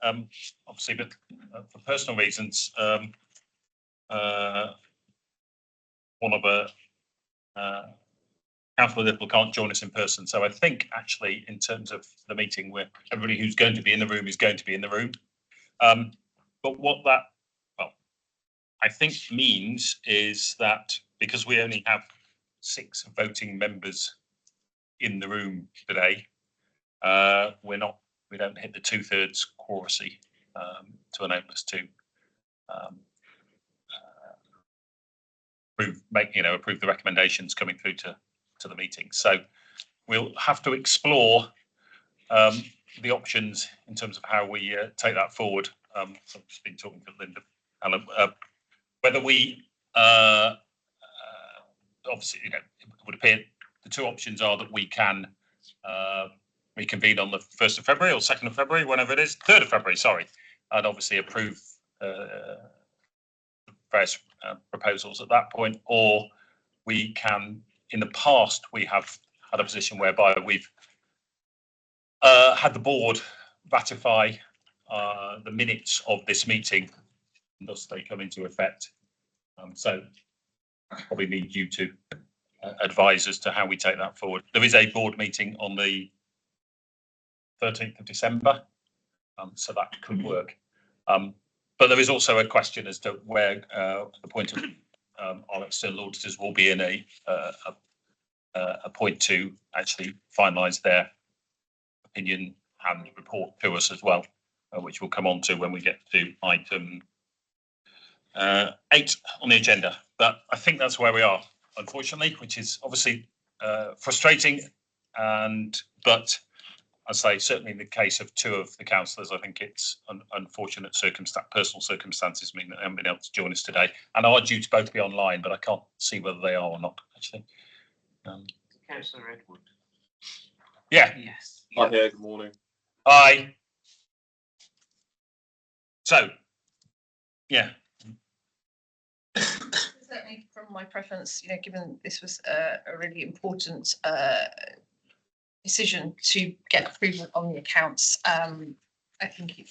obviously, but for personal reasons, one of Councillor Little can't join us in person. So I think actually, in terms of the meeting, where everybody who's going to be in the room is going to be in the room. But what that, well, I think means is that because we only have 6 voting members in the room today, we don't hit the 2/3 quoracy to enable us to approve the recommendations coming through to the meeting. So we'll have to explore the options in terms of how we take that forward. I've just been talking to Linda, Alan, whether we obviously, it would appear the 2 options are that we can reconvene on the 1st of February or 2nd of February, whenever it is, 3rd of February, sorry, and obviously approve various proposals at that point, or we can, in the past, we have had a position whereby we've had the board ratify the minutes of this meeting, and thus they come into effect. So I probably need you to advise as to how we take that forward. There is a board meeting on the 13th of December, so that could work. But there is also a question as to where the point of our external auditors will be in a point to actually finalise their opinion and report to us as well, which we'll come on to when we get to item 8 on the agenda. But I think that's where we are, unfortunately, which is obviously frustrating, but I say certainly in the case of 2 of the councillors, I think it's unfortunate personal circumstances mean that they haven't been able to join us today, and are due to both be online, but I can't see whether they are or not actually. Councillor Edward. Yeah. Yes. Hi here. Good morning. Hi. So, yeah. Certainly, from my preference, given this was a really important decision to get approval on the accounts, I think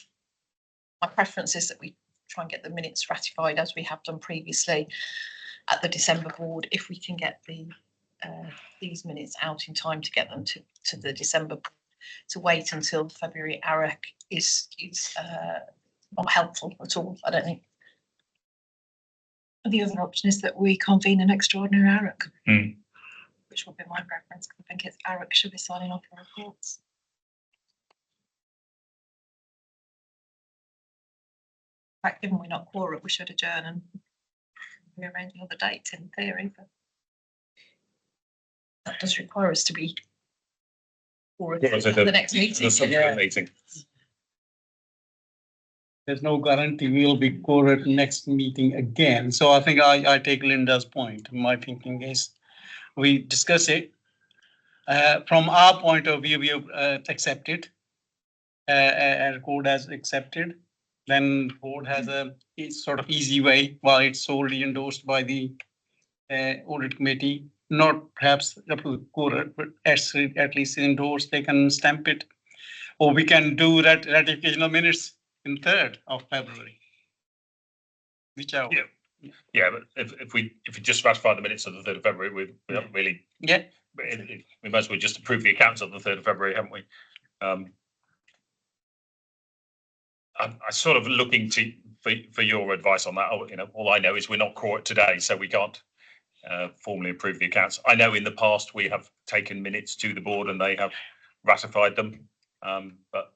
my preference is that we try and get the minutes ratified as we have done previously at the December board. If we can get these minutes out in time to get them to the December board, to wait until February ARAC is not helpful at all, I don't think. The other option is that we convene an extraordinary ARAC, which would be my preference. I think it's ARAC should be signing off the reports. In fact, given we're not quorum, we should adjourn and rearrange another date in theory, but that does require us to be quorum at the next meeting. There's no guarantee we'll be core at next meeting again. So I think I take Linda's point. My thinking is we discuss it. From our point of view, we have accepted, and code has accepted. Then board has a sort of easy way while it's solely endorsed by the audit committee, not perhaps core, but at least endorsed, they can stamp it. Or we can do that ratification of minutes in 3rd of February. Whichever. Yeah, but if we just ratify the minutes of the 3rd of February, we haven't really. Yeah. We might as well just approve the accounts on the 3rd of February, haven't we? I'm sort of looking for your advice on that. All I know is we're not caught today, so we can't formally approve the accounts. I know in the past we have taken minutes to the board and they have ratified them, but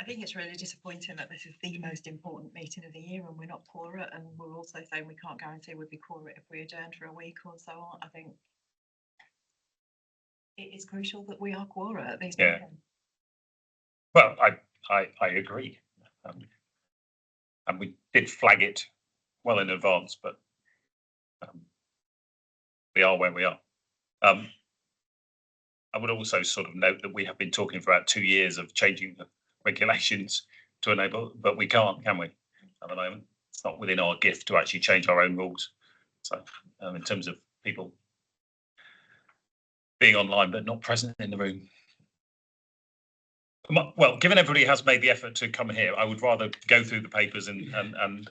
I think it's really disappointing that this is the most important meeting of the year and we're not quorate, and we're also saying we can't guarantee we'll be quorate if we adjourn for a week or so on. I think it is crucial that we are quorate at these meetings. Well, I agree, and we did flag it well in advance, but we are where we are. I would also sort of note that we have been talking for about 2 years of changing the regulations to enable, but we can't, can we? At the moment, it's not within our gift to actually change our own rules. So, in terms of people being online but not present in the room. Well, given everybody has made the effort to come here, I would rather go through the papers and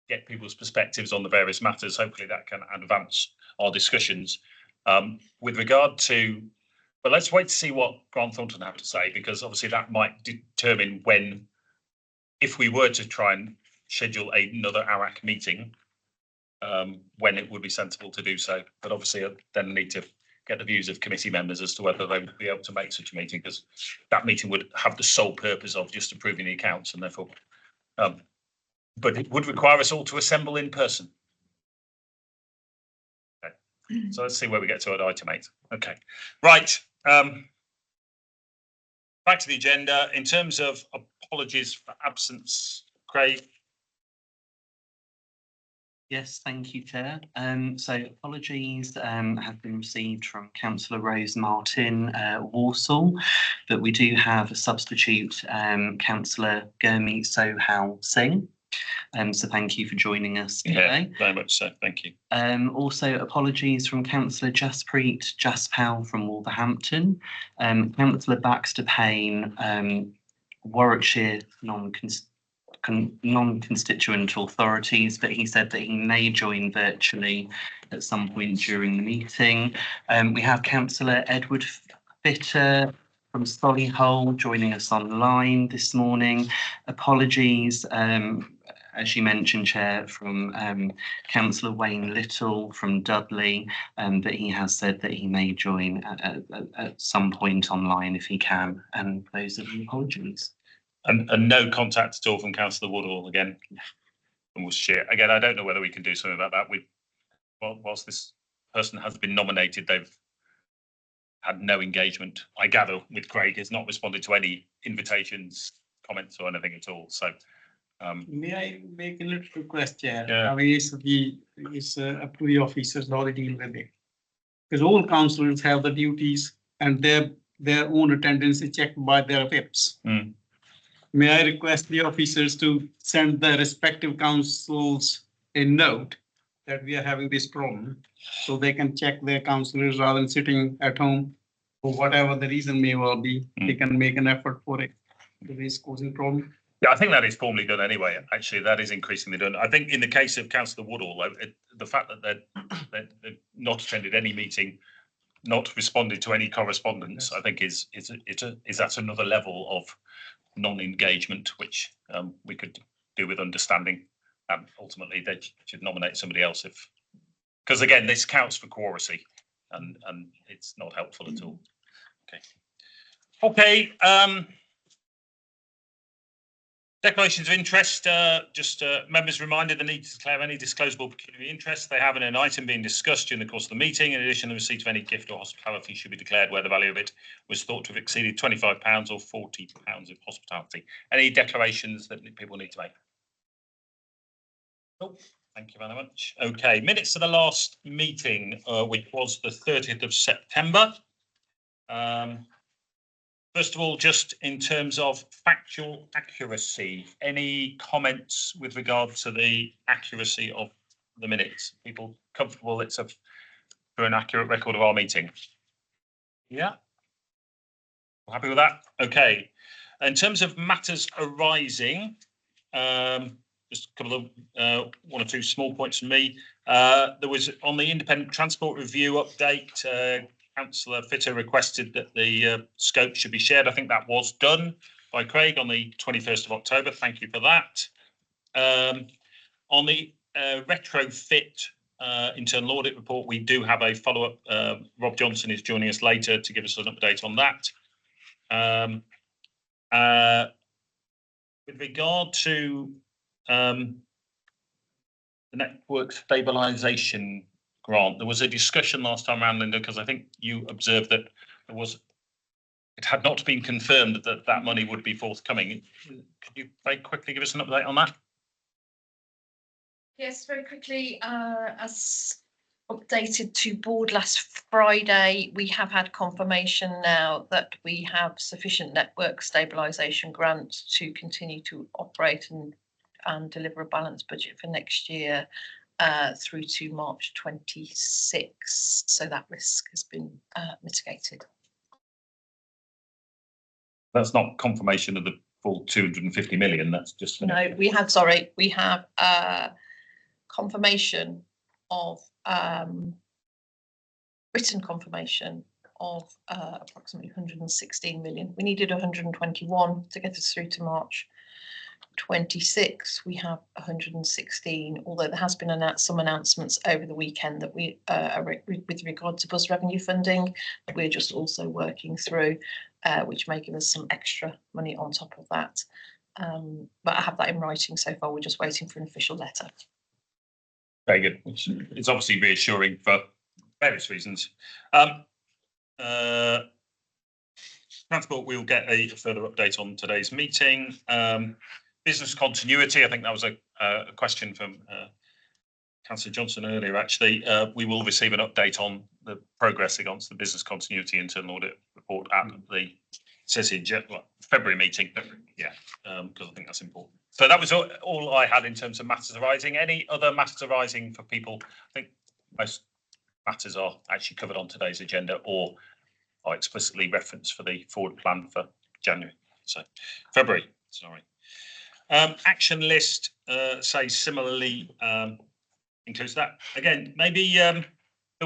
get people's perspectives on the various matters. Hopefully that can advance our discussions. With regard to, but let's wait to see what Grant Thornton have to say, because obviously that might determine when, if we were to try and schedule another ARAC meeting, when it would be sensible to do so. But obviously then I need to get the views of committee members as to whether they would be able to make such a meeting, because that meeting would have the sole purpose of just approving the accounts, and therefore, but it would require us all to assemble in person. Okay. So let's see where we get to at item 8. Okay, right. Back to the agenda. In terms of apologies for absence, Craig. Yes, thank you, Chair. So apologies have been received from Councillor Rose Martin, Walsall, but we do have a substitute, Councillor Gurmeet Sohal Singh. So thank you for joining us today. Yeah, very much so. Thank you. Also apologies from Councillor Jaspreet Jaspal from Wolverhampton, Councillor Baxter Payne, Warwickshire non-constituent authorities, but he said that he may join virtually at some point during the meeting. We have Councillor Edward Fitter from Solihull joining us online this morning. Apologies, as you mentioned, Chair, from Councillor Wayne Little from Dudley, but he has said that he may join at some point online if he can, and those are the apologies. And no contact at all from Councillor Woodall again from Worcestershire. Again, I don't know whether we can do something about that. Whilst this person has been nominated, they've had no engagement, I gather, with Craig. Has not responded to any invitations, comments, or anything at all. So, may I make a little request, Chair? Yeah. I mean, it's up to the officers how they deal with it, because all councillors have the duties and their own attendance is checked by their whips. May I request the officers to send the respective councils a note that we are having this problem, so they can check their councillors rather than sitting at home, for whatever the reason may well be. They can make an effort for it. It is causing problem. yeah, I think that is formally done anyway. Actually, that is increasingly done. I think in the case of Councillor Woodall, though, the fact that they've not attended any meeting, not responded to any correspondence, I think is that's another level of non-engagement, which we could do with understanding. Ultimately, they should nominate somebody else, if, because again, this counts for quoracy, and it's not helpful at all. Okay. Declarations of interest. Members reminded the need to declare any disclosable pecuniary interest they have in an item being discussed during the course of the meeting. In addition, the receipt of any gift or hospitality should be declared where the value of it was thought to have exceeded £25 or £40 of hospitality. Any declarations that people need to make? Oh, thank you very much. Okay, minutes of the last meeting, which was the 30th of September. First of all, just in terms of factual accuracy, any comments with regard to the accuracy of the minutes? People comfortable it's for an accurate record of our meeting? Yeah. Happy with that? Okay. In terms of matters arising, just a couple of one or two small points from me. There was on the independent transport review update, Councillor Fitter requested that the scope should be shared. I think that was done by Craig on the 21st of October. Thank you for that. On the retrofit internal audit report, we do have a follow-up. Rob Johnson is joining us later to give us an update on that. With regard to the network stabilisation grant, there was a discussion last time around, Linda, because I think you observed that it had not been confirmed that that money would be forthcoming. Could you very quickly give us an update on that? Yes, very quickly, as updated to board last Friday, we have had confirmation now that we have sufficient network stabilisation grants to continue to operate and deliver a balanced budget for next year through to March 26. So that risk has been mitigated. That's not confirmation of the full 250 million. That's just. No, we have confirmation of written confirmation of approximately 116 million. We needed 121 to get us through to March 26. We have 116, although there has been some announcements over the weekend that we with regard to bus revenue funding that we're just also working through, which may give us some extra money on top of that. But I have that in writing so far. We're just waiting for an official letter. Very good. Which is obviously reassuring for various reasons. Transport, we'll get a further update on today's meeting. Business continuity, I think that was a question from Councillor Johnson earlier, actually. We will receive an update on the progress against the business continuity internal audit report at the February meeting. Yeah, because I think that's important. So that was all I had in terms of matters arising. Any other matters arising for people? I think most matters are actually covered on today's agenda or are explicitly referenced for the forward plan for January. So February, sorry. Action list, say similarly, includes that. Again, maybe there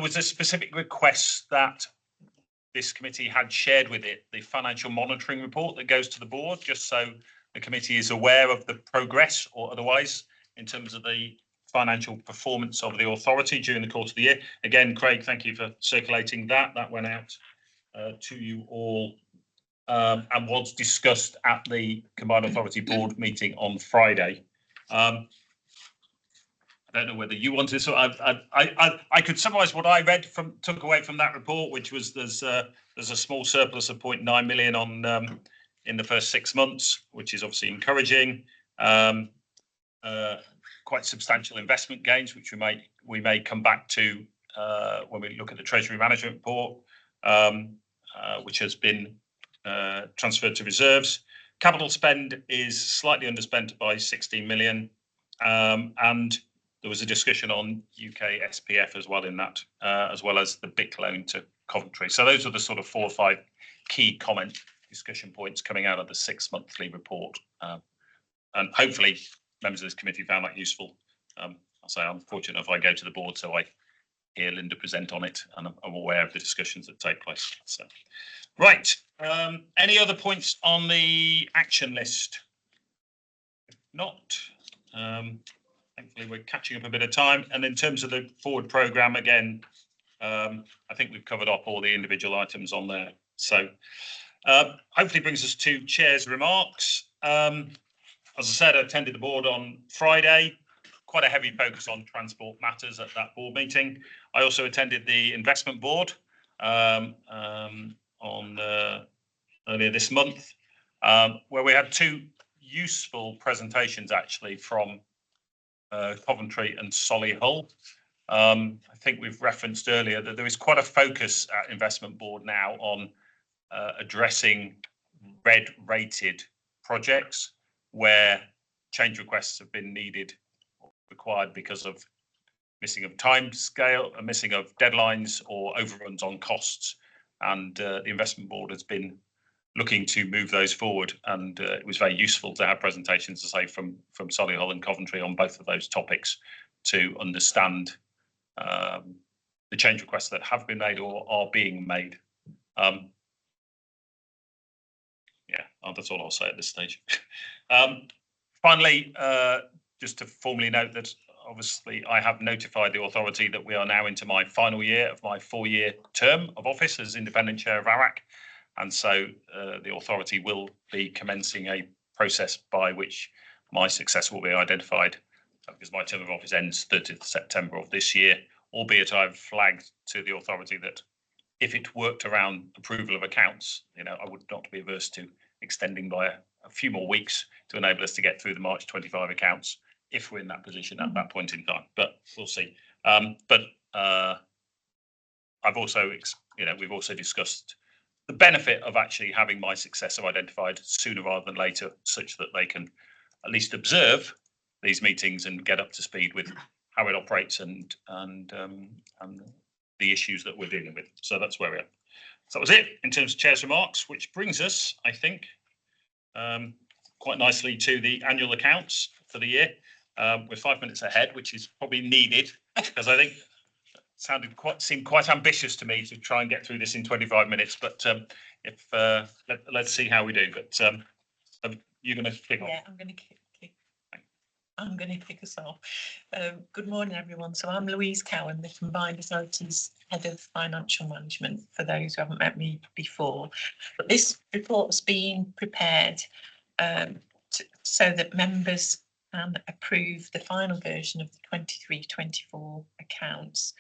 was a specific request that this committee had shared with it, the financial monitoring report that goes to the board, just so the committee is aware of the progress or otherwise in terms of the financial performance of the authority during the course of the year. Again, Craig, thank you for circulating that. That went out to you all and was discussed at the Combined Authority Board meeting on Friday. I don't know whether you want to. So I could summarise what I took away from that report, which was there's a small surplus of 0.9 million on in the first 6 months, which is obviously encouraging. Quite substantial investment gains, which we may come back to when we look at the Treasury Management Report, which has been transferred to reserves. Capital spend is slightly underspent by 16 million, and there was a discussion on UK SPF as well in that, as well as the BIC loan to Coventry. So those are the sort of 4 or 5 key discussion points coming out of the 6-monthly report, and hopefully members of this committee found that useful. I'll say I'm fortunate if I go to the board, so I hear Linda present on it, and I'm aware of the discussions that take place. So, right. Any other points on the action list? If not, thankfully we're catching up a bit of time. And in terms of the forward programme, again, I think we've covered up all the individual items on there. So hopefully brings us to Chair's remarks. As I said, I attended the board on Friday. Quite a heavy focus on transport matters at that board meeting. I also attended the investment board earlier this month, where we had 2 useful presentations actually from Coventry and Solihull. I think we've referenced earlier that there is quite a focus at investment board now on addressing red-rated projects where change requests have been required because of missing of time scale, missing of deadlines or overruns on costs. And the investment board has been looking to move those forward. And it was very useful to have presentations, to say, from Solihull and Coventry on both of those topics to understand the change requests that have been made or are being made. Yeah, that's all I'll say at this stage. Finally, just to formally note that obviously I have notified the authority that we are now into my final year of my 4-year term of office as independent chair of ARAC. And so the authority will be commencing a process by which my successor will be identified, because my term of office ends 30th September of this year, albeit I've flagged to the authority that if it worked around approval of accounts, I would not be averse to extending by a few more weeks to enable us to get through the March 25 accounts if we're in that position at that point in time. But we'll see. But I've also, we've also discussed the benefit of actually having my successor identified sooner rather than later, such that they can at least observe these meetings and get up to speed with how it operates and the issues that we're dealing with. So that's where we are. So that was it in terms of Chair's remarks, which brings us, I think, quite nicely to the annual accounts for the year. We're 5 minutes ahead, which is probably needed because I think it seemed quite ambitious to me to try and get through this in 25 minutes. But let's see how we do. But you're going to kick off. Yeah, I'm going to kick us off. Good morning, everyone. So I'm Louise Cowan, the Combined Authorities Head of Financial Management, for those who haven't met me before. But this report's been prepared so that members can approve the final version of the 23-24 accounts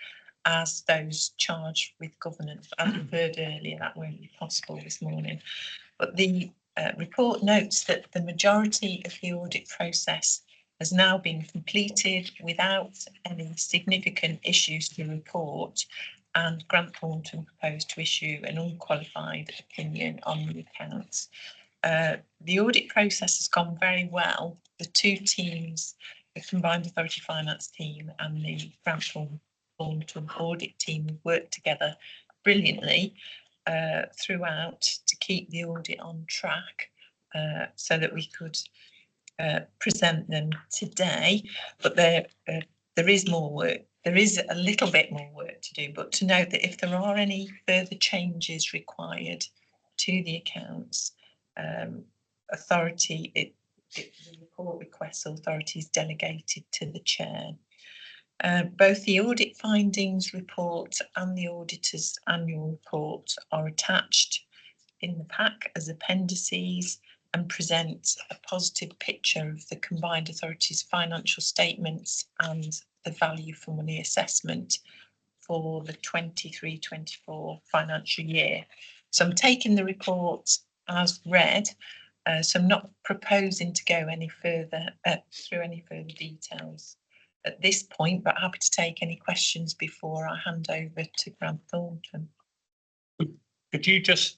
as those charged with governance. As we've heard earlier, that won't be possible this morning. But the report notes that the majority of the audit process has now been completed without any significant issues to report, and Grant Thornton proposed to issue an unqualified opinion on the accounts. The audit process has gone very well. The two teams, the Combined Authority Finance team and the Grant Thornton audit team, have worked together brilliantly throughout to keep the audit on track so that we could present them today. But there is more work. There is a little bit more work to do, but to note that if there are any further changes required to the accounts, the report requests authorities delegated to the chair. Both the audit findings report and the auditor's annual report are attached in the pack as appendices and present a positive picture of the Combined Authorities financial statements and the value for money assessment for the 23-24 financial year. So I'm taking the report as read, so I'm not proposing to go any further through any further details at this point, but happy to take any questions before I hand over to Grant Thornton. Could you just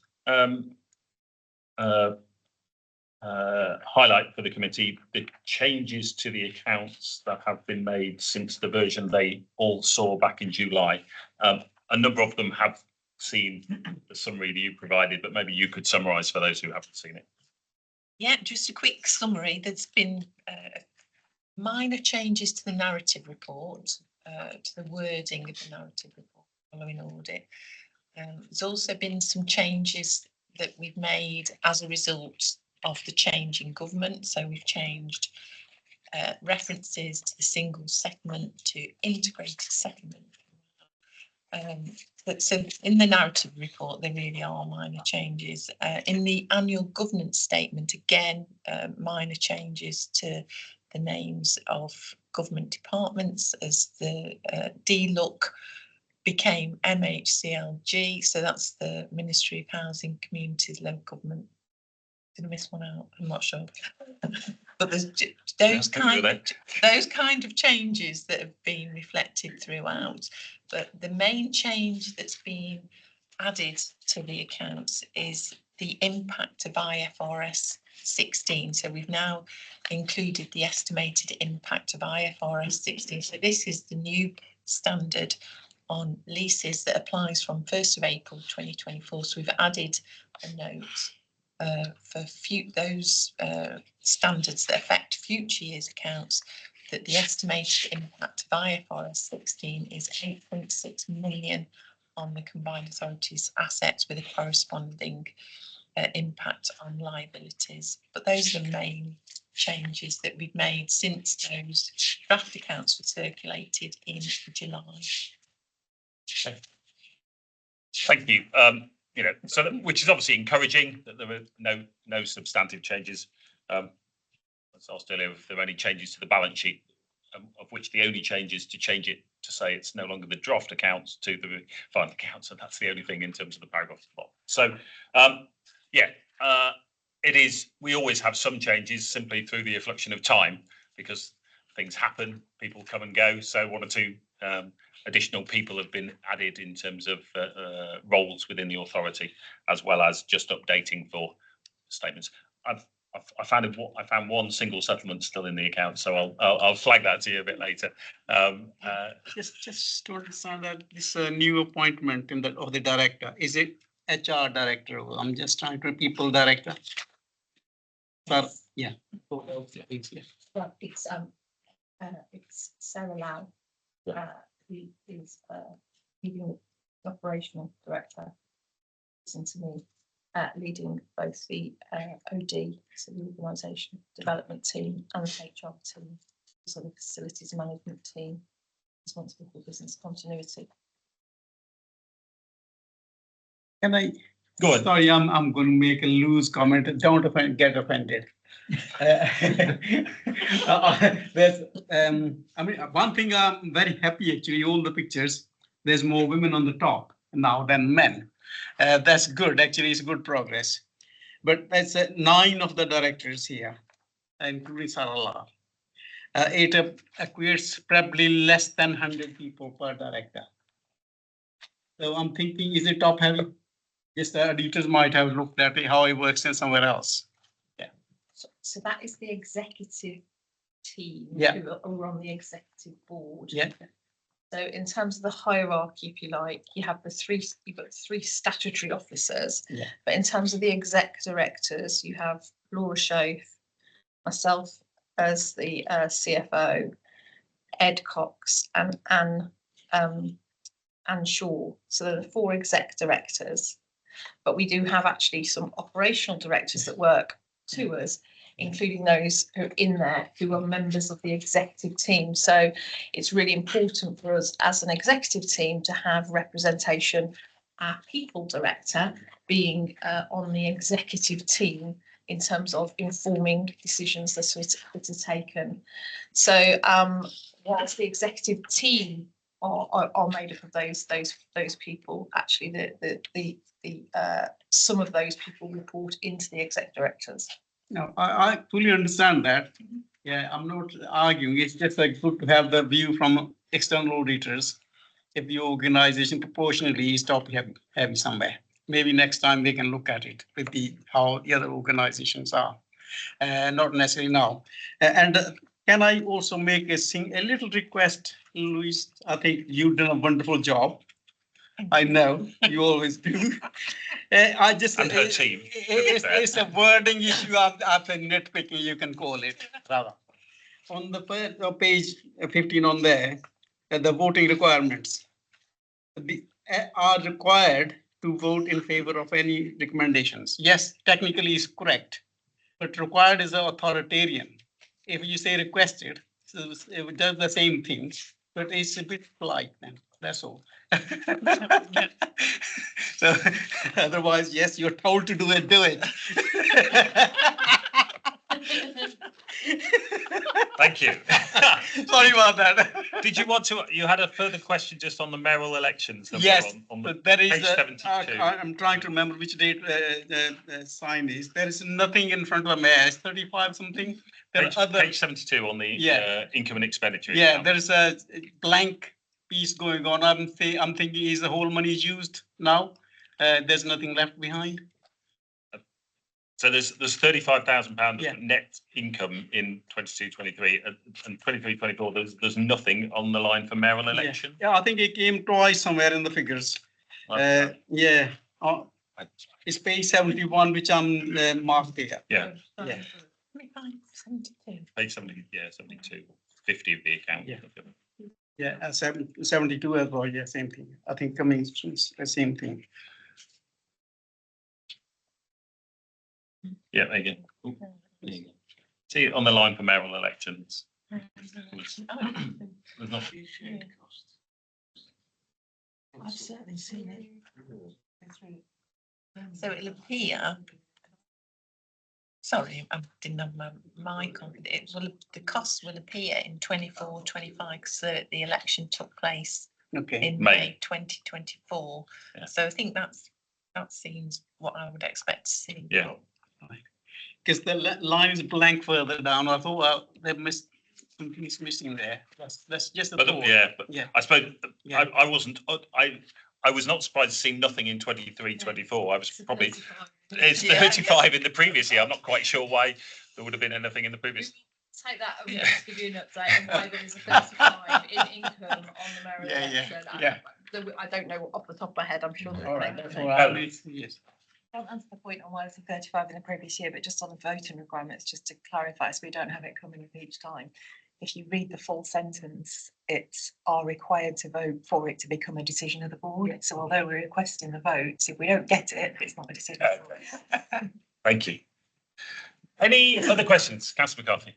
highlight for the committee the changes to the accounts that have been made since the version they all saw back in July? A number of them have seen the summary that you provided, but maybe you could summarise for those who haven't seen it. Yeah, just a quick summary. There's been minor changes to the narrative report, to the wording of the narrative report following audit. There's also been some changes that we've made as a result of the change in government. So we've changed references to the single settlement to integrated settlement. So in the narrative report, there really are minor changes. In the annual governance statement, again, minor changes to the names of government departments as the DLUC became MHCLG. So that's the Ministry of Housing, Communities, Local Government. Did I miss one out? I'm not sure. But there's those kind of changes that have been reflected throughout. But the main change that's been added to the accounts is the impact of IFRS 16. So we've now included the estimated impact of IFRS 16. So this is the new standard on leases that applies from 1st of April 2024. So we've added a note for those standards that affect future years' accounts, that the estimated impact of IFRS 16 is 8.6 million on the Combined Authorities assets, with a corresponding impact on liabilities. But those are the main changes that we've made since those draft accounts were circulated in July. Okay. Thank you. Which is obviously encouraging that there were no substantive changes. Let's ask earlier if there are any changes to the balance sheet, of which the only change is to change it to say it's no longer the draft accounts to the final accounts, and that's the only thing in terms of the paragraph plot. So, it is. We always have some changes simply through the affliction of time because things happen, people come and go. So one or two additional people have been added in terms of roles within the authority, as well as just updating for statements. I found one single settlement still in the account, so I'll flag that to you a bit later. Just to understand that this new appointment of the director, is it HR director? I'm just trying to people director. But, yeah. Well, it's Sarah Lau, who is leading the operational director. Listen to me, leading both the OD, so the organisation development team, and the HR team, so the facilities management team responsible for business continuity. Can I? Go on. Sorry, I'm going to make a loose comment. Don't get offended. There's, I mean, one thing I'm very happy actually, all the pictures, there's more women on the top now than men. That's good, actually, it's good progress. But that's 9 of the directors here, including Sarala. It acquires probably less than 100 people per director. So I'm thinking, is it top heavy? Yes, the auditors might have looked at it, how it works in somewhere else. So that is the executive team Yeah. who are on the executive board. Yeah. So in terms of the hierarchy, if you like, you've got 3 statutory officers. Yeah. But in terms of the exec directors, you have Laura Schoaf, myself as the CFO, Ed Cox and Anne Shaw. So there are 4 exec directors. But we do have actually some operational directors that work to us, including those who are in there who are members of the executive team. So it's really important for us as an executive team to have representation, our people director being on the executive team in terms of informing decisions that are taken. So whilst the executive team are made up of those people, actually the some of those people report into the exec directors. No, I fully understand that. Yeah, I'm not arguing. It's just like good to have the view from external auditors. If the organization proportionally is top heavy somewhere, maybe next time they can look at it with how the other organizations are, not necessarily now. And can I also make a little request, Louise? I think you've done a wonderful job. I know you always do. I just And her team, to be it's a wording issue. I think nitpicking, you can call it rather. On the page 15 on there, the voting requirements are required to vote in favor of any recommendations. Yes, technically is correct, but required is authoritarian. If you say requested, so it does the same thing, but it's a bit polite then. That's all. So otherwise, yes, you're told to do it, do it. Thank you. Sorry about that. Did you want to, you had a further question just on the mayoral elections? haven't you, Yes, on the but there is, page 72. I'm trying to remember which date sign is. There is nothing in front of the mayor. It's 35 something. There are other. Page 72 on the income and expenditure. Yeah, account. there is a blank piece going on. I'm thinking, is the whole money used now? There's nothing left behind. So there's £35,000 Yeah. of net income in 22-23 and 23-24. There's nothing on the line for mayoral election. Yeah, I think it came twice somewhere in the figures. Yeah, it's page 71, which I'm marked here. Yeah. Yeah. 72. Page 70, 72, 50 of the account. Yeah. Yeah, 72 as well. Yeah, same thing. I think coming the same thing. Yeah, there you go. See, on the line for mayoral elections. There's nothing. I've certainly seen it. So it'll appear. Sorry, I didn't have my mic on. The costs will appear in 24-25 because the election took place Okay. in May 2024. Yeah. So I think that seems what I would expect to see. Yeah. Because the line is blank further down. I thought, well, they've missed something's missing there. That's just a But thought. yeah, I suppose Yeah. I was not surprised to see nothing in 23-24. I was probably, 35. it's Yeah. 35 in the previous year. I'm not quite sure why there would have been anything in the previous. Take that and Yeah. just give you an update on why there was a 35 in income on the mayoral Yeah, election. yeah. I don't know off the top of my head. I'm sure that All they right. know. All right. Yes. Don't answer the point on why it's a 35 in the previous year, but just on the voting requirements, just to clarify, so we don't have it coming up each time. If you read the full sentence, it's are required to vote for it to become a decision of the board. So although we're requesting the votes, if we don't get it, it's not a decision. of the board. Thank you. Any other questions? Councillor McCarthy?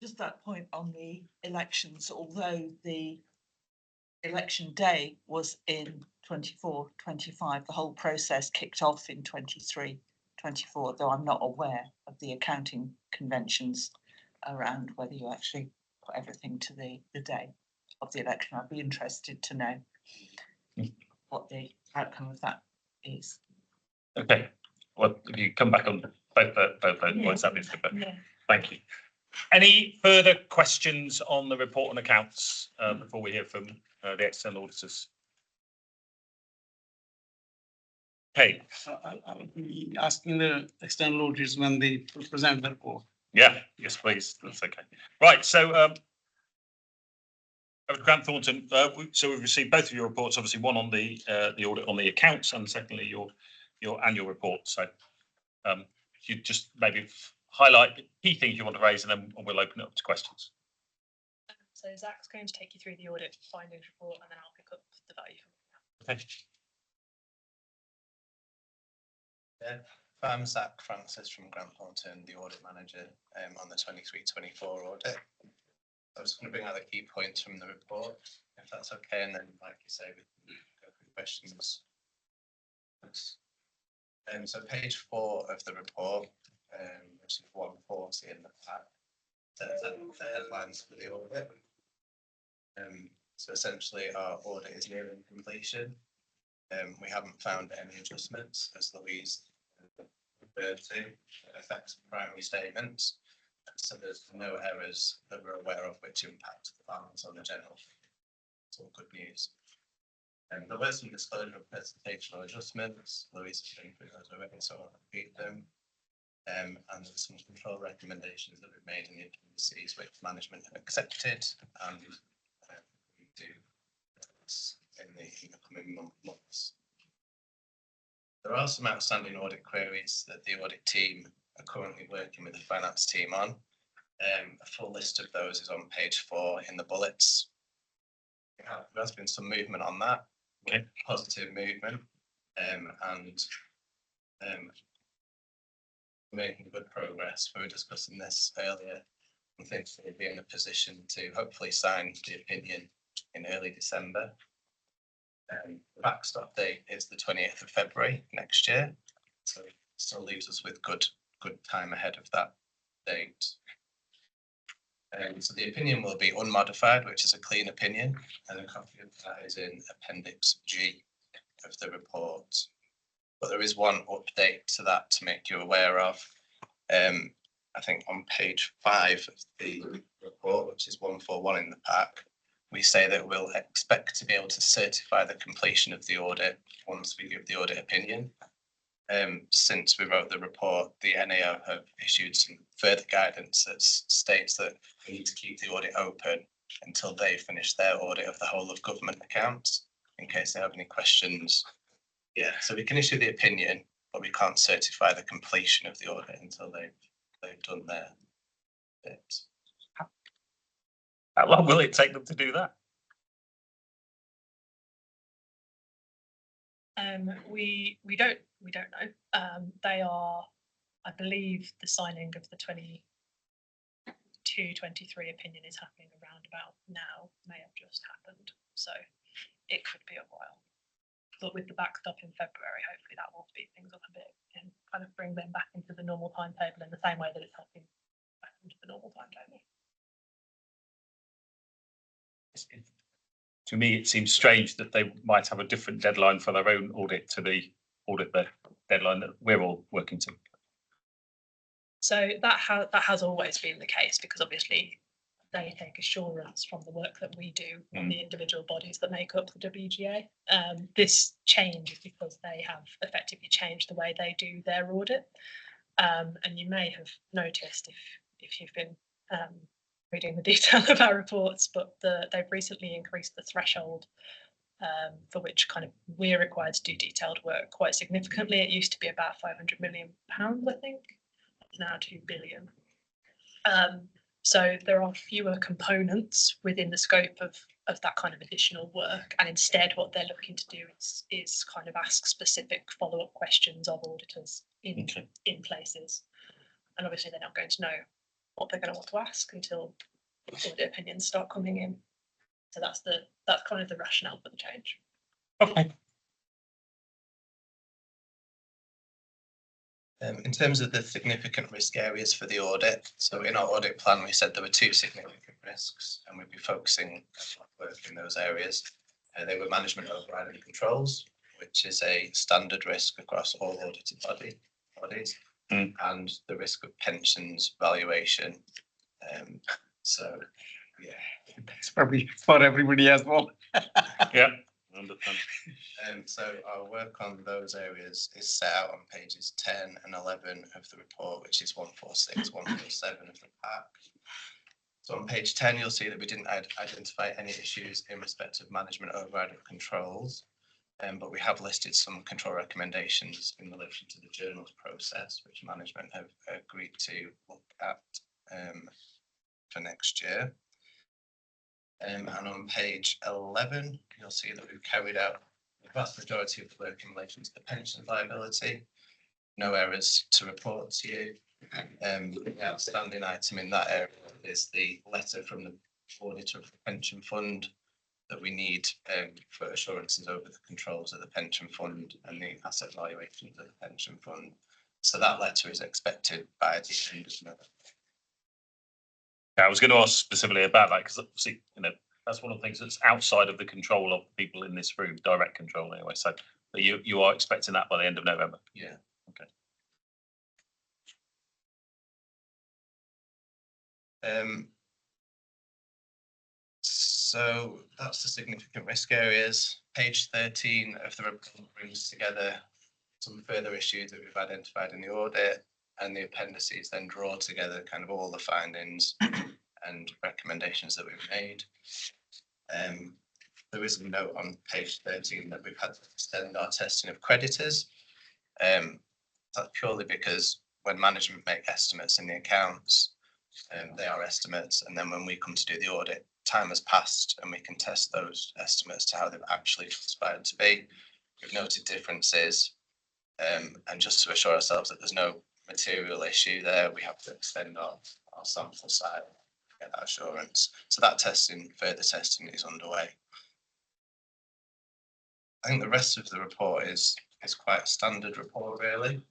Just that point on the elections, although the election day was in 24-25, the whole process kicked off in 23-24, though I'm not aware of the accounting conventions around whether you actually put everything to the day of the election. I'd be interested to know what the outcome of that is. Okay, well, if you come back on both those points, that'd be super. Yeah. Thank you. Any further questions on the report and accounts before we hear from the external auditors? Okay, I'll be asking the external auditors when they present the report. yeah, yes, please, that's okay. Right, so Grant Thornton, so we've received both of your reports, obviously one on the audit on the accounts and secondly your annual report. So you just maybe highlight the key things you want to raise and then we'll open it up to questions. So Zach's going to take you through the audit findings report and then I'll pick up the value. Okay. I'm Zach Francis from Grant Thornton, the audit manager on the 23-24 audit. I was going to bring out the key points from the report, if that's okay, and then, like you say, we can go through questions. So page 4 of the report, which is 140 in the pack, sets out the headlines for the audit. So essentially, our audit is nearing completion. We haven't found any adjustments, as Louise referred to, that affects primary statements. So there's no errors that we're aware of which impact the balance on the general. It's all good news. There were some disclosure of presentational adjustments. Louise has been through those already, so I'll repeat them. And there's some control recommendations that we've made in the appendices which management have accepted, and we do this in the coming months. There are some outstanding audit queries that the audit team are currently working with the finance team on. A full list of those is on page 4 in the bullets. There has been some movement on that, okay. Positive movement, and making good progress. We were discussing this earlier. I think we'll be in a position to hopefully sign the opinion in early December. The backstop date is the 28th of February next year, so it still leaves us with good time ahead of that date. So the opinion will be unmodified, which is a clean opinion, and a copy of that is in Appendix G of the report. But there is one update to that to make you aware of. I think on page 5 of the report, which is 141 in the pack, we say that we'll expect to be able to certify the completion of the audit once we give the audit opinion. Since we wrote the report, the NAO have issued some further guidance that states that we need to keep the audit open until they finish their audit of the whole of government accounts, in case they have any questions. Yeah, so we can issue the opinion, but we can't certify the completion of the audit until they've done their bit. How long will it take them to do that? We don't know. They are, I believe, the signing of the 22-23 opinion is happening around about now. May have just happened, so it could be a while. But with the backstop in February, hopefully that will speed things up a bit and kind of bring them back into the normal timetable in the same way that it's helping back into the normal timetable. To me, it seems strange that they might have a different deadline for their own audit to the audit deadline that we're all working to. So that has always been the case, because obviously they take assurance from the work that we do on the individual bodies that make up the WGA. This change is because they have effectively changed the way they do their audit. And you may have noticed if you've been reading the detail of our reports, but they've recently increased the threshold for which kind of we're required to do detailed work quite significantly. It used to be about £500 million, I think. It's now 2 billion. So there are fewer components within the scope of that kind of additional work, and instead what they're looking to do is kind of ask specific follow-up questions of auditors in places. And obviously they're not going to know what they're going to want to ask until audit opinions start coming in. So that's kind of the rationale for the change. Okay. In terms of the significant risk areas for the audit, so in our audit plan, we said there were 2 significant risks and we'd be focusing work in those areas. They were management override and controls, which is a standard risk across all audited bodies, and the risk of pensions valuation. So, yeah. It's probably for everybody as well. Yeah. Understand. So our work on those areas is set out on pages 10 and 11 of the report, which is 146, 147 of the pack. So on page 10, you'll see that we didn't identify any issues in respect of management override and controls, but we have listed some control recommendations in relation to the journals process, which management have agreed to look at for next year. And on page 11, you'll see that we've carried out the vast majority of the work in relation to the pension liability. No errors to report to you. The outstanding item in that area is the letter from the auditor of the pension fund that we need for assurances over the controls of the pension fund and the asset valuations of the pension fund. So that letter is expected by the end of November. I was going to ask specifically about that because obviously, that's one of the things that's outside of the control of people in this room, direct control anyway. So you are expecting that by the end of November. Yeah. Okay. So that's the significant risk areas. Page 13 of the report brings together some further issues that we've identified in the audit, and the appendices then draw together kind of all the findings and recommendations that we've made. There is a note on page 13 that we've had to extend our testing of creditors. That's purely because when management make estimates in the accounts, they are estimates, and then when we come to do the audit, time has passed and we can test those estimates to how they've actually transpired to be. We've noted differences, and just to assure ourselves that there's no material issue there, we have to extend our sample size to get that assurance. So that further testing is underway. I think the rest of the report is quite a standard report, really.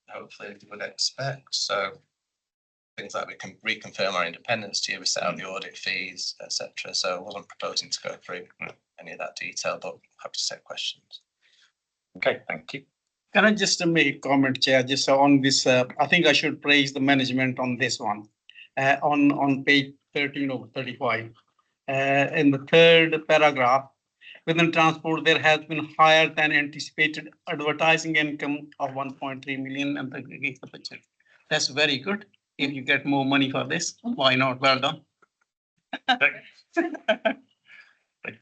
Hopefully you would expect. So things like we can reconfirm our independence to you, we set out the audit fees, etc. So I wasn't proposing to go through any of that detail, but happy to take questions. Okay, thank you. Can I just make a comment, Chair, just on this? I think I should praise the management on this one. On page 13 of 35, in the third paragraph, within transport, there has been higher than anticipated advertising income of 1.3 million and the budget. That's very good. If you get more money for this, why not? Well done. Thank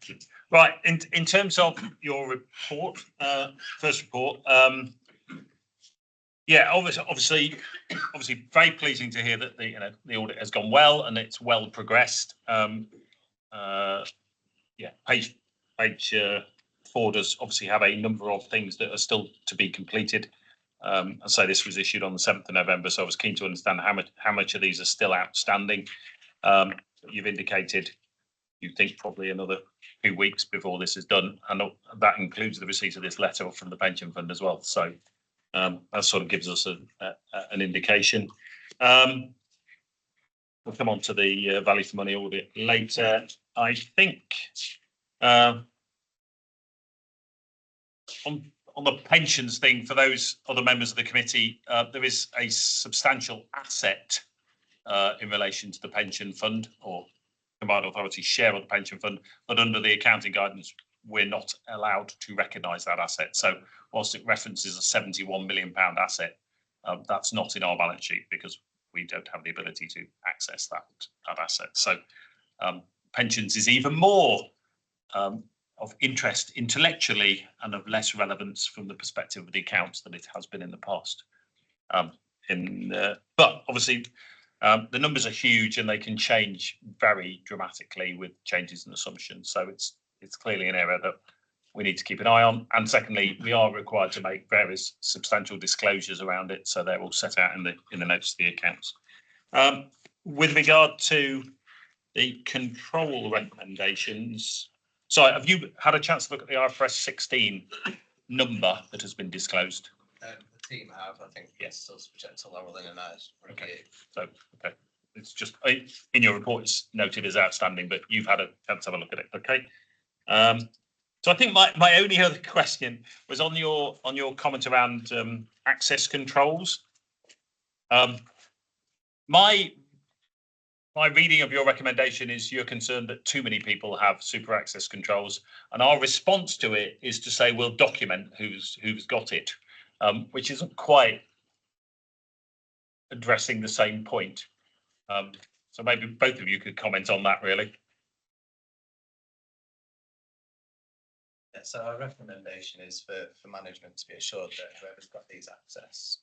you. Right, in terms of your report, first report, yeah, obviously, very pleasing to hear that the audit has gone well and it's well progressed. Yeah, page 4 does obviously have a number of things that are still to be completed. I say this was issued on the 7th of November, so I was keen to understand how much of these are still outstanding. You've indicated you think probably another 2 weeks before this is done, and that includes the receipt of this letter from the pension fund as well. So that sort of gives us an indication. We'll come on to the value for money audit later. I think on the pensions thing, for those other members of the committee, there is a substantial asset in relation to the pension fund, or combined authority share of the pension fund, but under the accounting guidance, we're not allowed to recognise that asset. So whilst it references a £71 million asset, that's not in our balance sheet because we don't have the ability to access that asset. So pensions is even more of interest intellectually and of less relevance from the perspective of the accounts than it has been in the past. But obviously, the numbers are huge and they can change very dramatically with changes in assumptions. So it's clearly an area that we need to keep an eye on. And secondly, we are required to make various substantial disclosures around it, so they're all set out in the notes of the accounts. With regard to the control recommendations, so have you had a chance to look at the IFRS 16 number that has been disclosed? The team have, I think, yes, still subject to Laurelyn and I's review. So, okay, it's just in your report, it's noted as outstanding, but you've had a chance to have a look at it. Okay. So I think my only other question was on your comment around access controls. My reading of your recommendation is you're concerned that too many people have super access controls, and our response to it is to say we'll document who's got it, which isn't quite addressing the same point. So maybe both of you could comment on that, really. Yeah, so our recommendation is for management to be assured that whoever's got these access,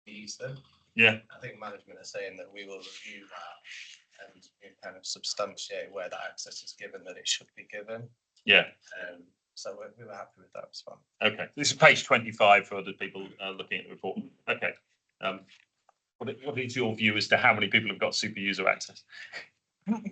use them. Yeah. I think management are saying that we will review that and kind of substantiate where that access is given, that it should be given. Yeah. So we were happy with that response. Okay, this is page 25 for other people looking at the report. Okay. What is your view as to how many people have got super user access?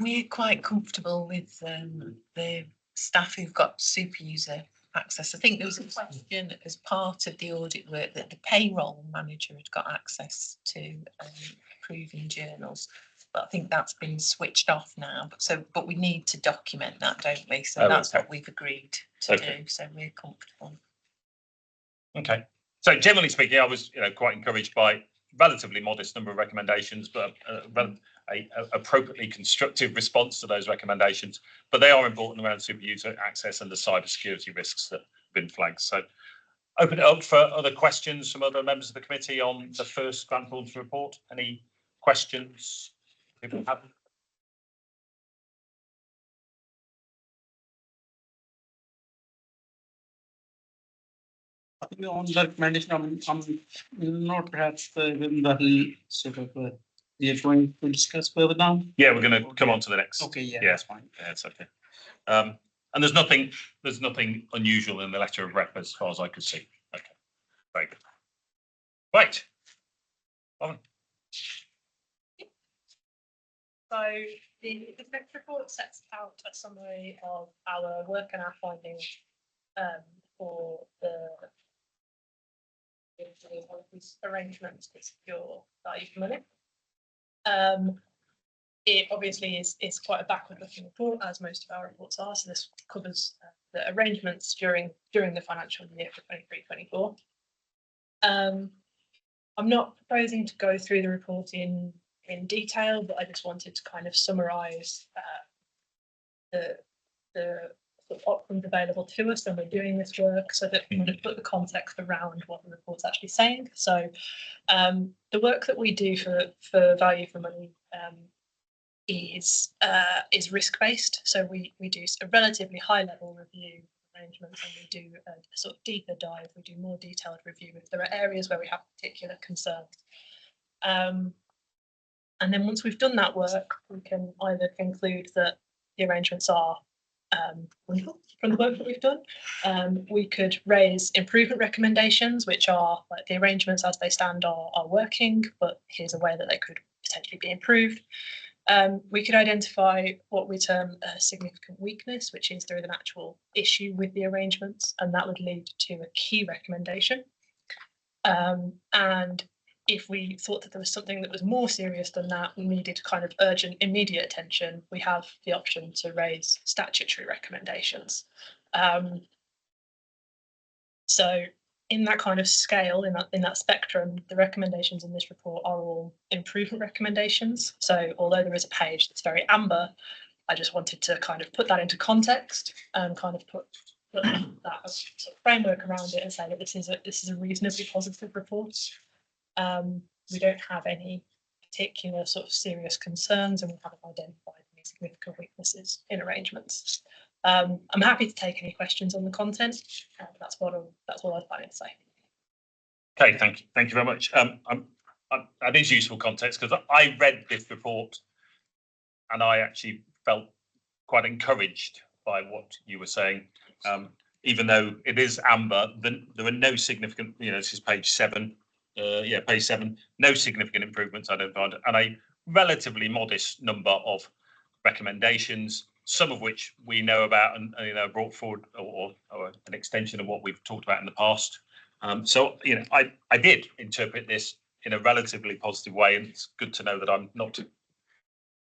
We're quite comfortable with the staff who've got super user access. I think there was a question as part of the audit work that the payroll manager had got access to approving journals, but I think that's been switched off now. But we need to document that, don't we? So that's what we've agreed to do. So we're comfortable. Okay. So generally speaking, I was quite encouraged by relatively modest number of recommendations, but a appropriately constructive response to those recommendations. But they are important around super user access and the cybersecurity risks that have been flagged. So open it up for other questions from other members of the committee on the first Grant Thornton report. Any questions people have? I think on the recommendation, I'm not perhaps within the sort of we are going to discuss further down. Yeah, we're going to come on to the next. Okay, yeah, Yeah. that's fine. Yeah, it's okay. And there's nothing unusual in the letter of rep as far as I could see. Okay, very good. Right. So the next report sets out a summary of our work and our findings for the arrangements to secure value for money. It obviously is quite a backward-looking report, as most of our reports are. So this covers the arrangements during the financial year for 23-24. I'm not proposing to go through the report in detail, but I just wanted to kind of summarise the sort of options available to us when we're doing this work, so that we want to put the context around what the report's actually saying. So the work that we do for value for money is risk-based. So we do a relatively high-level review arrangements, and we do a sort of deeper dive. We do more detailed review if there are areas where we have particular concerns. And then once we've done that work, we can either conclude that the arrangements are wonderful from the work that we've done. We could raise improvement recommendations, which are like the arrangements as they stand are working, but here's a way that they could potentially be improved. We could identify what we term a significant weakness, which is there is an actual issue with the arrangements, and that would lead to a key recommendation. And if we thought that there was something that was more serious than that, we needed kind of urgent, immediate attention, we have the option to raise statutory recommendations. So in that kind of scale, in that spectrum, the recommendations in this report are all improvement recommendations. So although there is a page that's very amber, I just wanted to kind of put that into context and kind of put that sort of framework around it and say that this is a reasonably positive report. We don't have any particular sort of serious concerns, and we haven't identified any significant weaknesses in arrangements. I'm happy to take any questions on the content. That's what I'd like to say. Okay, thank you very much. That is useful context because I read this report and I actually felt quite encouraged by what you were saying. Even though it is amber, there are no significant, this is page 7. Page 7, no significant improvements I don't find, and a relatively modest number of recommendations, some of which we know about and brought forward or an extension of what we've talked about in the past. So I did interpret this in a relatively positive way, and it's good to know that I'm not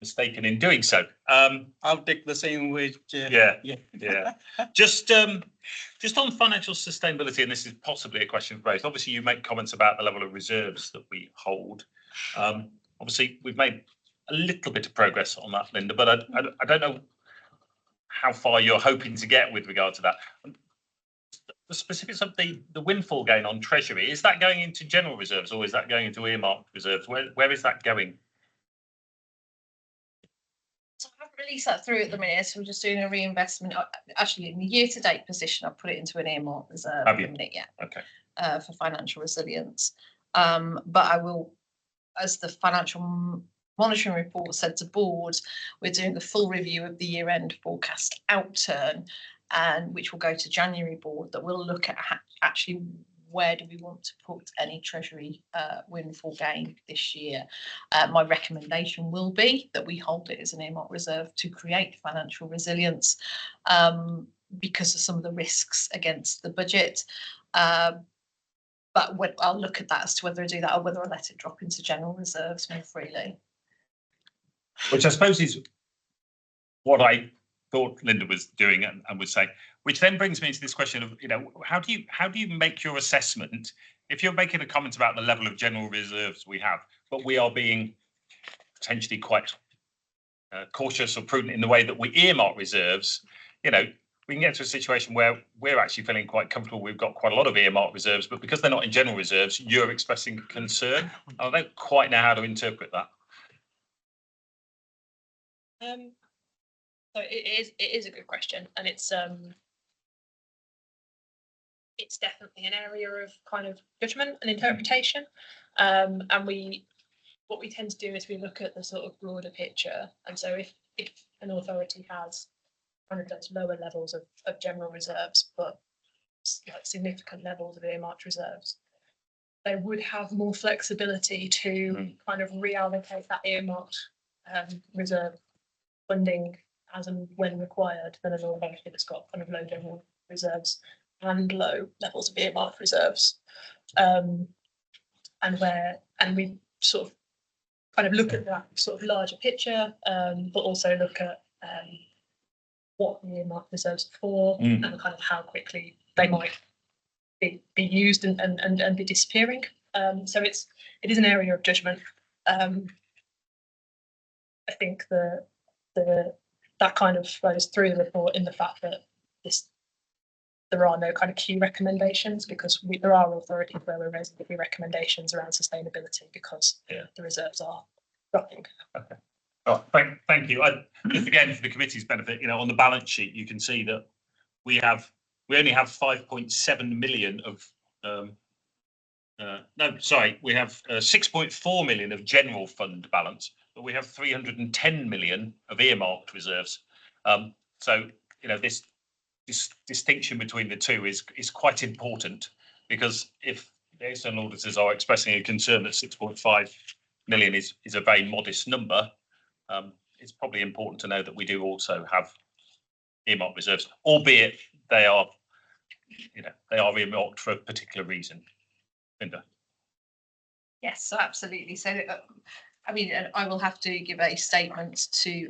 mistaken in doing so. I'll take the same way. Yeah. Just on financial sustainability, and this is possibly a question for both. Obviously, you make comments about the level of reserves that we hold. Obviously, we've made a little bit of progress on that, Linda, but I don't know how far you're hoping to get with regard to that. The specifics of the windfall gain on Treasury, is that going into general reserves or is that going into earmarked reserves? Where is that going? So I haven't released that through at the minute, so we're just doing a reinvestment. Actually, in the year-to-date position, I've put it into an earmarked reserve. Have you? At the minute, yeah. Okay. For financial resilience. But I will, as the financial monitoring report said to board, we're doing a full review of the year-end forecast outturn, and which will go to January board, that will look at actually where do we want to put any Treasury windfall gain this year. My recommendation will be that we hold it as an earmarked reserve to create financial resilience because of some of the risks against the budget. But I'll look at that as to whether I do that or whether I let it drop into general reserves more freely. Which I suppose is what I thought Linda was doing and was saying, which then brings me to this question of, how do you make your assessment if you're making a comment about the level of general reserves we have, but we are being potentially quite cautious or prudent in the way that we earmark reserves, we can get to a situation where we're actually feeling quite comfortable. We've got quite a lot of earmarked reserves, but because they're not in general reserves, you're expressing concern. I don't quite know how to interpret that. So it is a good question, and it's definitely an area of kind of judgment and interpretation. And what we tend to do is we look at the sort of broader picture. And so if an authority has kind of those lower levels of general reserves, but like significant levels of earmarked reserves, they would have more flexibility to kind of reallocate that earmarked reserve funding as and when required than an authority that's got kind of low general reserves and low levels of earmarked reserves. And we sort of kind of look at that sort of larger picture, but also look at what the earmarked reserves are for and kind of how quickly they might be used and be disappearing. So it is an area of judgment. I think that kind of flows through the report in the fact that there are no kind of key recommendations, because there are authorities where we're raising key recommendations around sustainability because the reserves are dropping. Okay. Oh, thank you. Just again, for the committee's benefit, on the balance sheet, you can see that we only have 5.7 million of we have 6.4 million of general fund balance, but we have 310 million of earmarked reserves. So this distinction between the two is quite important, because if the external auditors are expressing a concern that 6.5 million is a very modest number, it's probably important to know that we do also have earmarked reserves, albeit they are earmarked for a particular reason. Linda. Yes, so absolutely. So I will have to give a statement to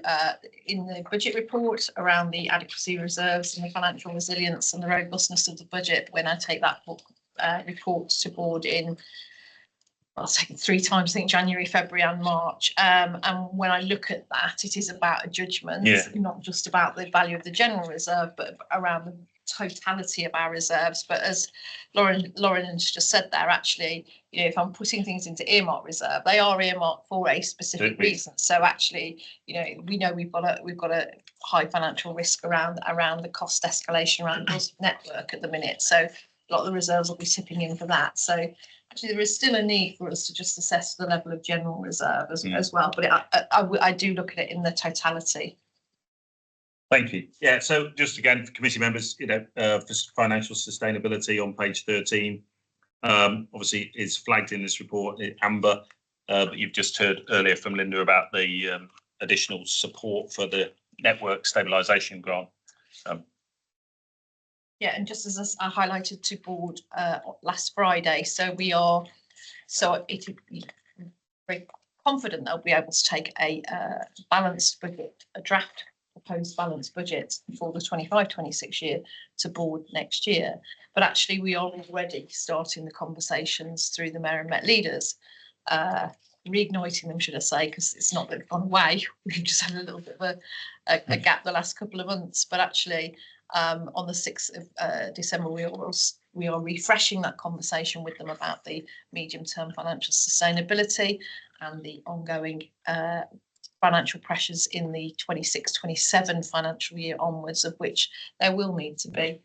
in the budget report around the adequacy reserves and the financial resilience and the robustness of the budget when I take that report to board in, I'll take it 3 times, I think January, February and March. And when I look at that, it is about a judgment, not just about the value of the general reserve, but around the totality of our reserves. But as Lauren has just said there, actually, if I'm putting things into earmarked reserve, they are earmarked for a specific reason. So actually, we know we've got a high financial risk around the cost escalation around the network at the minute. So a lot of the reserves will be tipping in for that. So actually, there is still a need for us to just assess the level of general reserve as well. But I do look at it in the totality. Thank you. Yeah, so just again, for committee members, for financial sustainability on page 13, obviously is flagged in this report, amber, but you've just heard earlier from Linda about the additional support for the network stabilisation grant. Yeah, and just as I highlighted to board last Friday, very confident that we'll be able to take a balanced budget, a draft proposed balanced budget for the 25-26 year to board next year. But actually, we are already starting the conversations through the Mayor and Met leaders, reigniting them, should I say, because it's not that they've gone away. We've just had a little bit of a gap the last couple of months. But actually, on the 6th of December, we are refreshing that conversation with them about the medium-term financial sustainability and the ongoing financial pressures in the 26-27 financial year onwards, of which there will need to be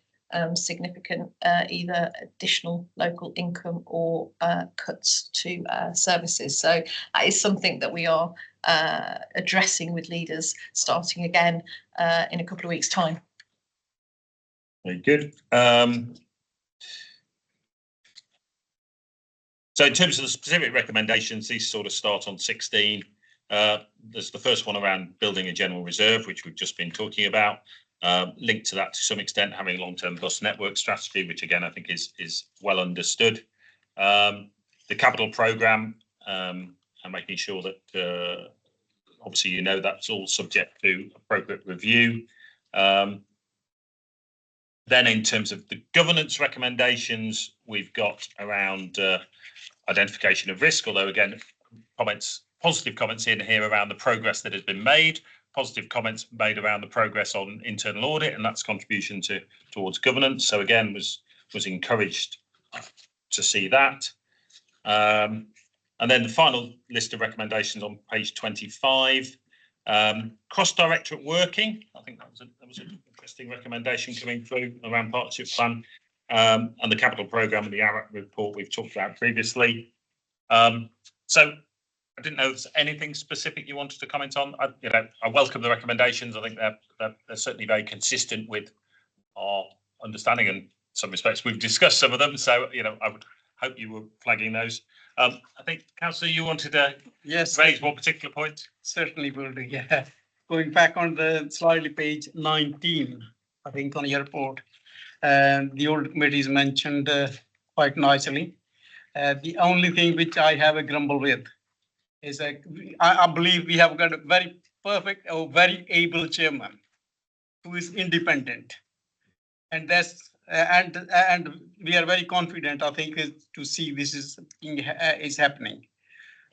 significant either additional local income or cuts to services. So that is something that we are addressing with leaders starting again in a couple of weeks' time. Very good. So in terms of the specific recommendations, these sort of start on 16. There's the first one around building a general reserve, which we've just been talking about. Linked to that to some extent, having a long-term bus network strategy, which again I think is well understood. The capital programme and making sure that obviously that's all subject to appropriate review. Then in terms of the governance recommendations, we've got around identification of risk, although again positive comments in here around the progress that has been made, positive comments made around the progress on internal audit and that's contribution towards governance. So again, was encouraged to see that. And then the final list of recommendations on page 25, cross-directorate working. I think that was an interesting recommendation coming through around partnership plan and the capital programme and the ARAC report we've talked about previously. So I didn't know if there's anything specific you wanted to comment on. I welcome the recommendations. I think they're certainly very consistent with our understanding, and in some respects we've discussed some of them. So I would hope you were flagging those. I think, Councillor, you wanted to raise one particular point. Certainly will do. Yeah, going back on the slightly page 19, I think on your report, the audit committee is mentioned quite nicely. The only thing which I have a grumble with is I believe we have got a very perfect or very able chairman who is independent, and that's and we are very confident, I think, to see this is happening.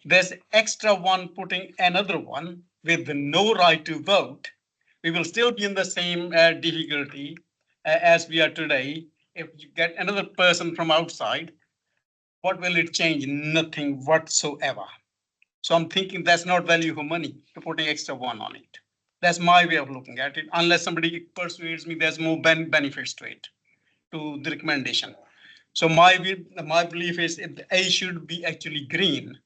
There's extra one putting another one with no right to vote. We will still be in the same difficulty as we are today. If you get another person from outside, what will it change? Nothing whatsoever. So I'm thinking that's not value for money to putting extra one on it. That's my way of looking at it. Unless somebody persuades me there's more benefits to it, to the recommendation. So my belief is A should be actually green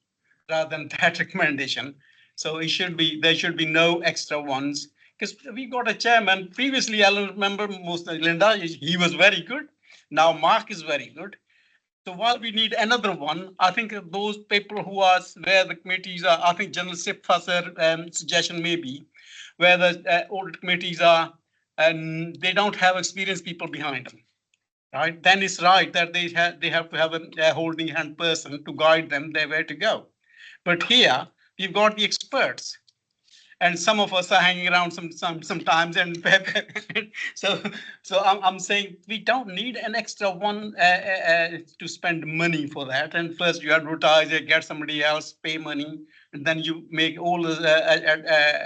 rather than that recommendation. So there should be no extra ones, because we got a chairman previously. I remember Linda, he was very good. Now Mark is very good. So while we need another one, I think those people who are where the committees are, I think General Sipfasser suggestion may be where the audit committees are and they don't have experienced people behind them, right? Then it's right that they have to have a holding hand person to guide them their way to go. But here we've got the experts. And some of us are hanging around sometimes, and so I'm saying we don't need an extra one to spend money for that. And first you advertise it, get somebody else, pay money, and then you make all the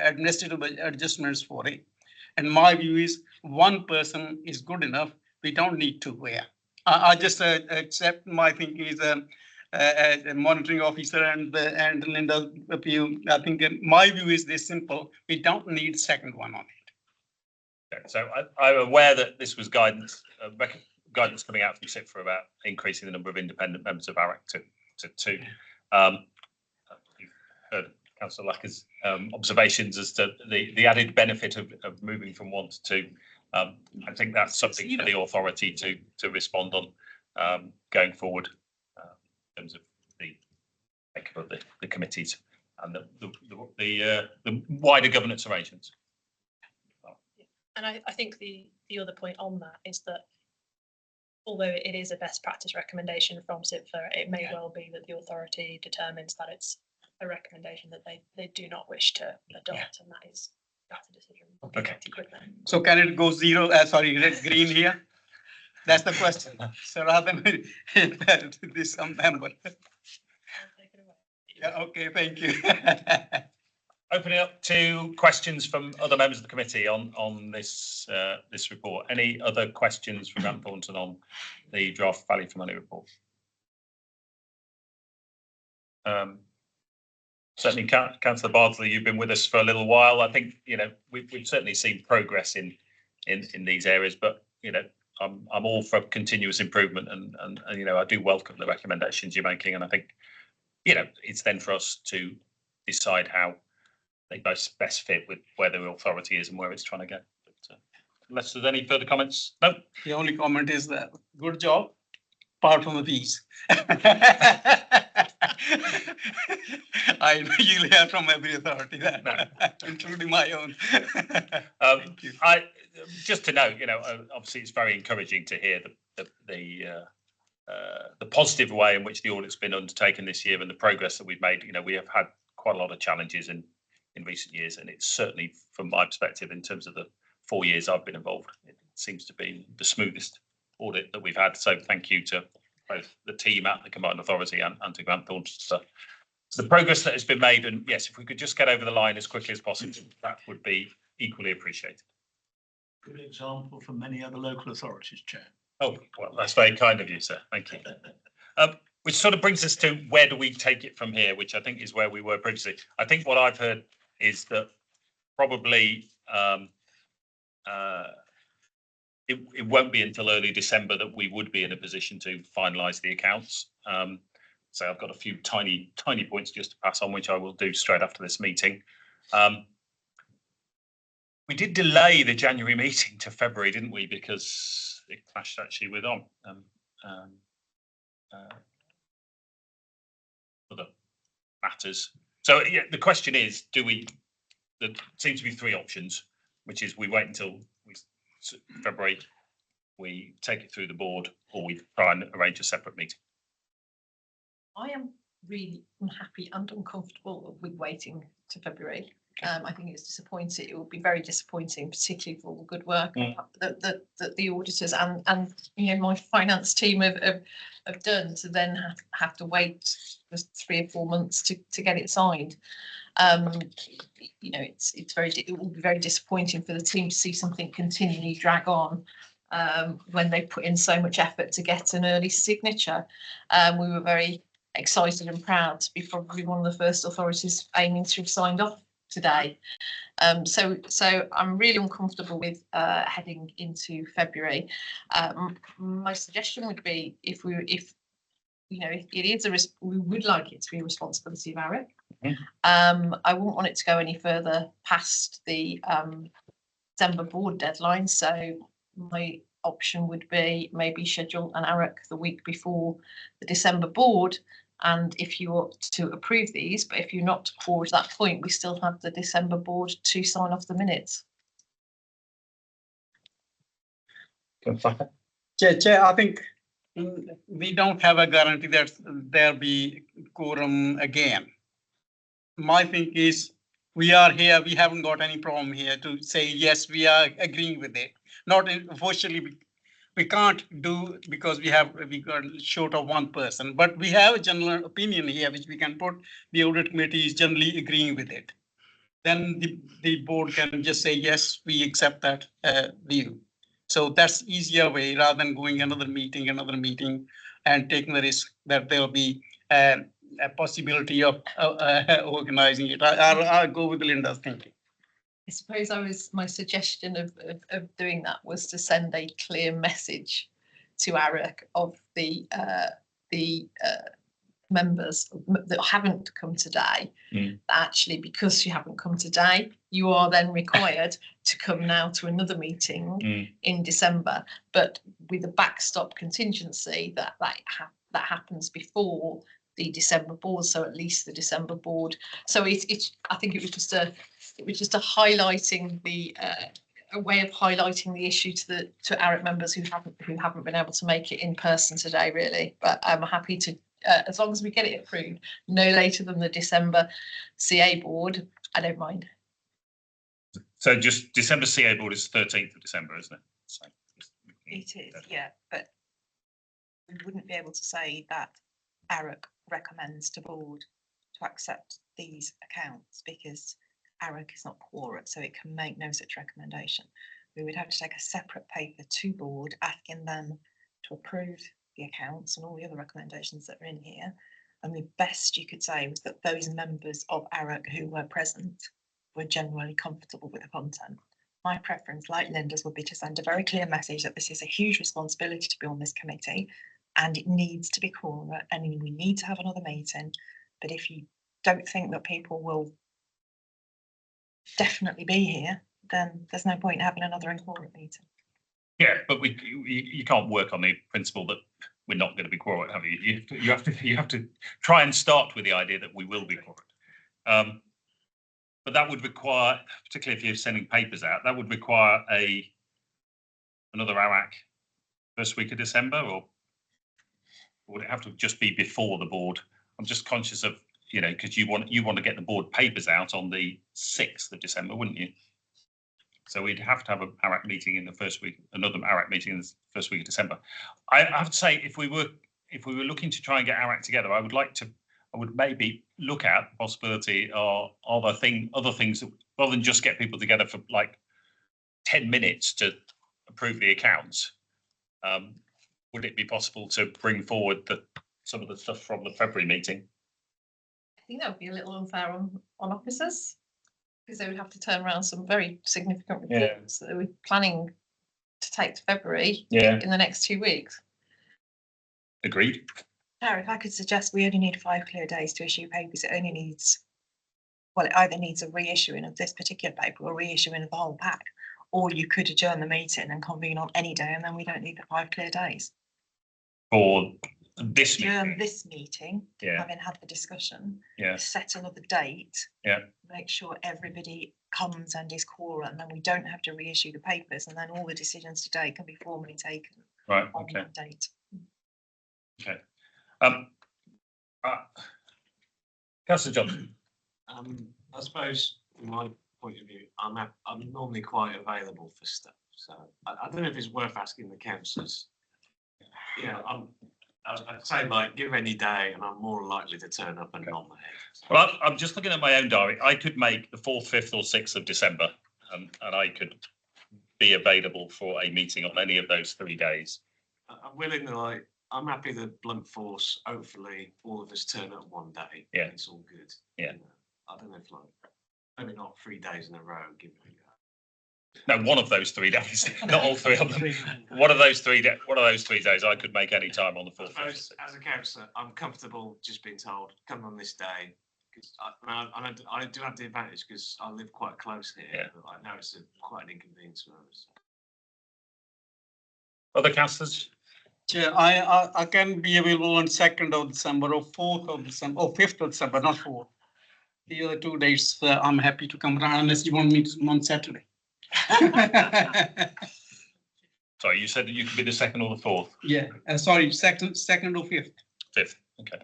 administrative adjustments for it. And my view is one person is good enough. We don't need two. I just accept my thinking is a monitoring officer and Linda's view. I think my view is this simple. We don't need second one on it. So I'm aware that this was guidance, guidance coming out from SIPFA about increasing the number of independent members of ARAC to 2. You've heard Councillor Lacker's observations as to the added benefit of moving from 1 to 2. I think that's something for the authority to respond on going forward in terms of the makeup of the committees and the wider governance arrangements. And I think the other point on that is that although it is a best practice recommendation from SIPFA, it may well be that the authority determines that it's a recommendation that they do not wish to adopt, and that's a decision. Okay. So can it go 0, sorry, red, green here? That's the question. So rather than this member. Yeah, okay, thank you. Opening up to questions from other members of the committee on this this report. Any other questions from Grant Thornton on the draft value for money report? Certainly, Councillor Bardsley, you've been with us for a little while. I think we've certainly seen progress in these areas, but I'm all for continuous improvement, and I do welcome the recommendations you're making, and I think it's then for us to decide how they both best fit with where the authority is and where it's trying to go. But, unless there's any further comments, no. The only comment is that good job, apart from the fees. I know you'll hear from every authority that, including my own. Thank you. Just to note, obviously it's very encouraging to hear the positive way in which the audit's been undertaken this year and the progress that we've made. We have had quite a lot of challenges in recent years, and it's certainly, from my perspective, in terms of the 4 years I've been involved, it seems to be the smoothest audit that we've had. So thank you to both the team at the Combined Authority and to Grant Thornton for the progress that has been made. And yes, if we could just get over the line as quickly as possible, that would be equally appreciated. Good example for many other local authorities, Chair. Oh, well, that's very kind of you, sir. Thank you. Which sort of brings us to where do we take it from here, which I think is where we were previously. I think what I've heard is that probably it won't be until early December that we would be in a position to finalise the accounts. So I've got a few tiny points just to pass on, which I will do straight after this meeting. We did delay the January meeting to February, didn't we? Because it clashed actually with other matters. So yeah, the question is, there seems to be 3 options, which is we wait until February, we take it through the board, or we try and arrange a separate meeting. I am really unhappy and uncomfortable with waiting to February. I think it's disappointing. It will be very disappointing, particularly for all the good work that the auditors and my finance team have done, to then have to wait for 3 or 4 months to get it signed. It will be very disappointing for the team to see something continually drag on when they put in so much effort to get an early signature. We were very excited and proud to be probably one of the first authorities aiming to have signed off today. So I'm really uncomfortable with heading into February. My suggestion would be if it is we would like it to be a responsibility of ARIC. I wouldn't want it to go any further past the December board deadline. So my option would be maybe schedule an ARIC the week before the December board. And if you were to approve these, but if you're not towards that point, we still have the December board to sign off the minutes. Chair, I think we don't have a guarantee that there'll be quorum again. My thing is, we are here, we haven't got any problem here to say, yes, we are agreeing with it. Not officially, we can't do because we got short of 1 person, but we have a general opinion here, which we can put. The audit committee is generally agreeing with it. Then the board can just say, yes, we accept that view. So that's easier way rather than going another meeting and taking the risk that there'll be a possibility of organizing it. I'll go with Linda's thinking. I suppose my suggestion of doing that was to send a clear message to Eric of the members that haven't come today. Mm. Actually, because you haven't come today, you are then required to come now to another meeting in December, but with a backstop contingency that happens before the December board, so at least the December board. So it's I think it was just a highlighting a way of highlighting the issue to ARIC members who haven't been able to make it in person today, really. But I'm happy to, as long as we get it approved no later than the December CA board, I don't mind. So just December CA board is 13th of December, isn't it? So It is, yeah, but we wouldn't be able to say that ARIC recommends to board to accept these accounts because ARIC is not quorate, so it can make no such recommendation. We would have to take a separate paper to board asking them to approve the accounts and all the other recommendations that are in here. And the best you could say was that those members of ARIC who were present were generally comfortable with the content. My preference, like Linda's, would be to send a very clear message that this is a huge responsibility to be on this committee and it needs to be quorate and we need to have another meeting. But if you don't think that people will definitely be here, then there's no point in having another quorate meeting. yeah, but you can't work on the principle that we're not going to be quorate, have you? You have to try and start with the idea that we will be quorate. But that would require, particularly if you're sending papers out, that would require another ARAC first week of December, or would it have to just be before the board? I'm just conscious of, because you want to get the board papers out on the 6th of December, wouldn't you? So we'd have to have an ARAC meeting in the first week, another ARAC meeting in the first week of December. I have to say, if we were looking to try and get ARAC together, I would maybe look at the possibility of other things that, rather than just get people together for like 10 minutes to approve the accounts. Would it be possible to bring forward some of the stuff from the February meeting? I think that would be a little unfair on officers, because they would have to turn around some very significant reports that they were planning to take to February in the next 2 weeks. Agreed. Now, if I could suggest, we only need 5 clear days to issue papers. It only needs, well, it either needs a reissuing of this particular paper or reissuing of the whole pack, or you could adjourn the meeting and convene on any day, and then we don't need the 5 clear days. For this Adjourn meeting. this meeting, having had the discussion, set another date, make sure everybody comes and is quorate, and then we don't have to reissue the papers, and then all the decisions today can be formally taken Right. on Okay. that date. Okay. Councillor Johnson. I suppose from my point of view, I'm normally quite available for stuff. So I don't know if it's worth asking the councillors. Yeah, I'd say like give any day and I'm more likely to turn up and nod my head. Well, I'm just looking at my own diary. I could make the 4th, 5th or 6th of December and I could be available for a meeting on any of those 3 days. I'm willing to I'm happy that blunt force, hopefully all of us turn up one day. Yeah. It's all good. Yeah. I don't know if maybe not 3 days in a row, give me No, one of those 3 days, not all 3 of them. One of those 3 days I could make any time on the 4th. As a councillor, I'm comfortable just being told, come on this day. Because I do have the advantage because I live quite close here. Yeah. But I know it's quite an inconvenience for us. Other councillors? Chair, I can be available on 2nd of December or 4th of December or 5th of December, not 4th. The other 2 dates, I'm happy to come around unless you want me to come on Saturday. Sorry, you said that you could be the 2nd or the 4th? Yeah, sorry, second or 5th. 5th, okay.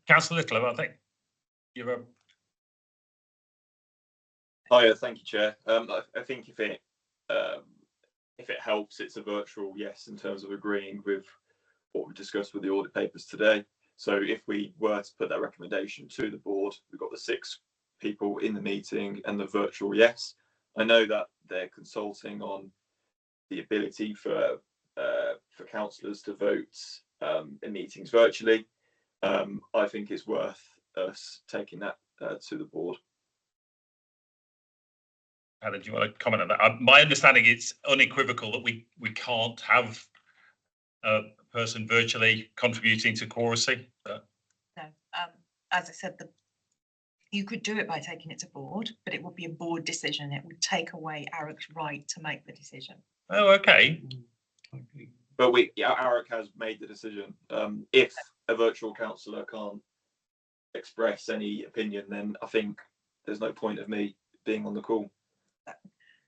Councillor Little, I think you're a... Oh yeah, thank you, Chair. I think if it helps, it's a virtual yes in terms of agreeing with what we discussed with the audit papers today. So if we were to put that recommendation to the board, we've got the 6 people in the meeting and the virtual yes. I know that they're consulting on the ability for councillors to vote in meetings virtually. I think it's worth us taking that to the board. Helen, do you want to comment on that? My understanding it's unequivocal that we can't have a person virtually contributing to quoracy. No, as I said, you could do it by taking it to board, but it would be a board decision. It would take away Eric's right to make the decision. Oh, okay. But Eric has made the decision. If a virtual councillor can't express any opinion, then I think there's no point of me being on the call.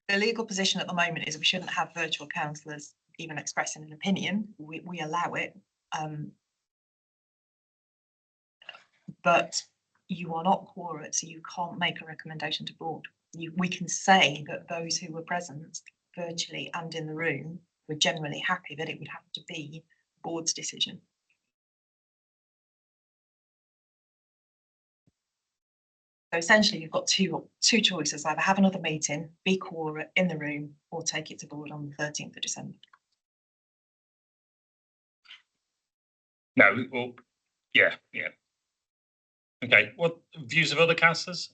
The legal position at the moment is we shouldn't have virtual councillors even expressing an opinion. We allow it. But you are not quorate, so you can't make a recommendation to board. We can say that those who were present virtually and in the room were generally happy that it would have to be board's decision. So essentially, you've got two choices: either have another meeting, be quorate in the room, or take it to board on the 13th of December. No, well, yeah. Okay, what views of other councillors?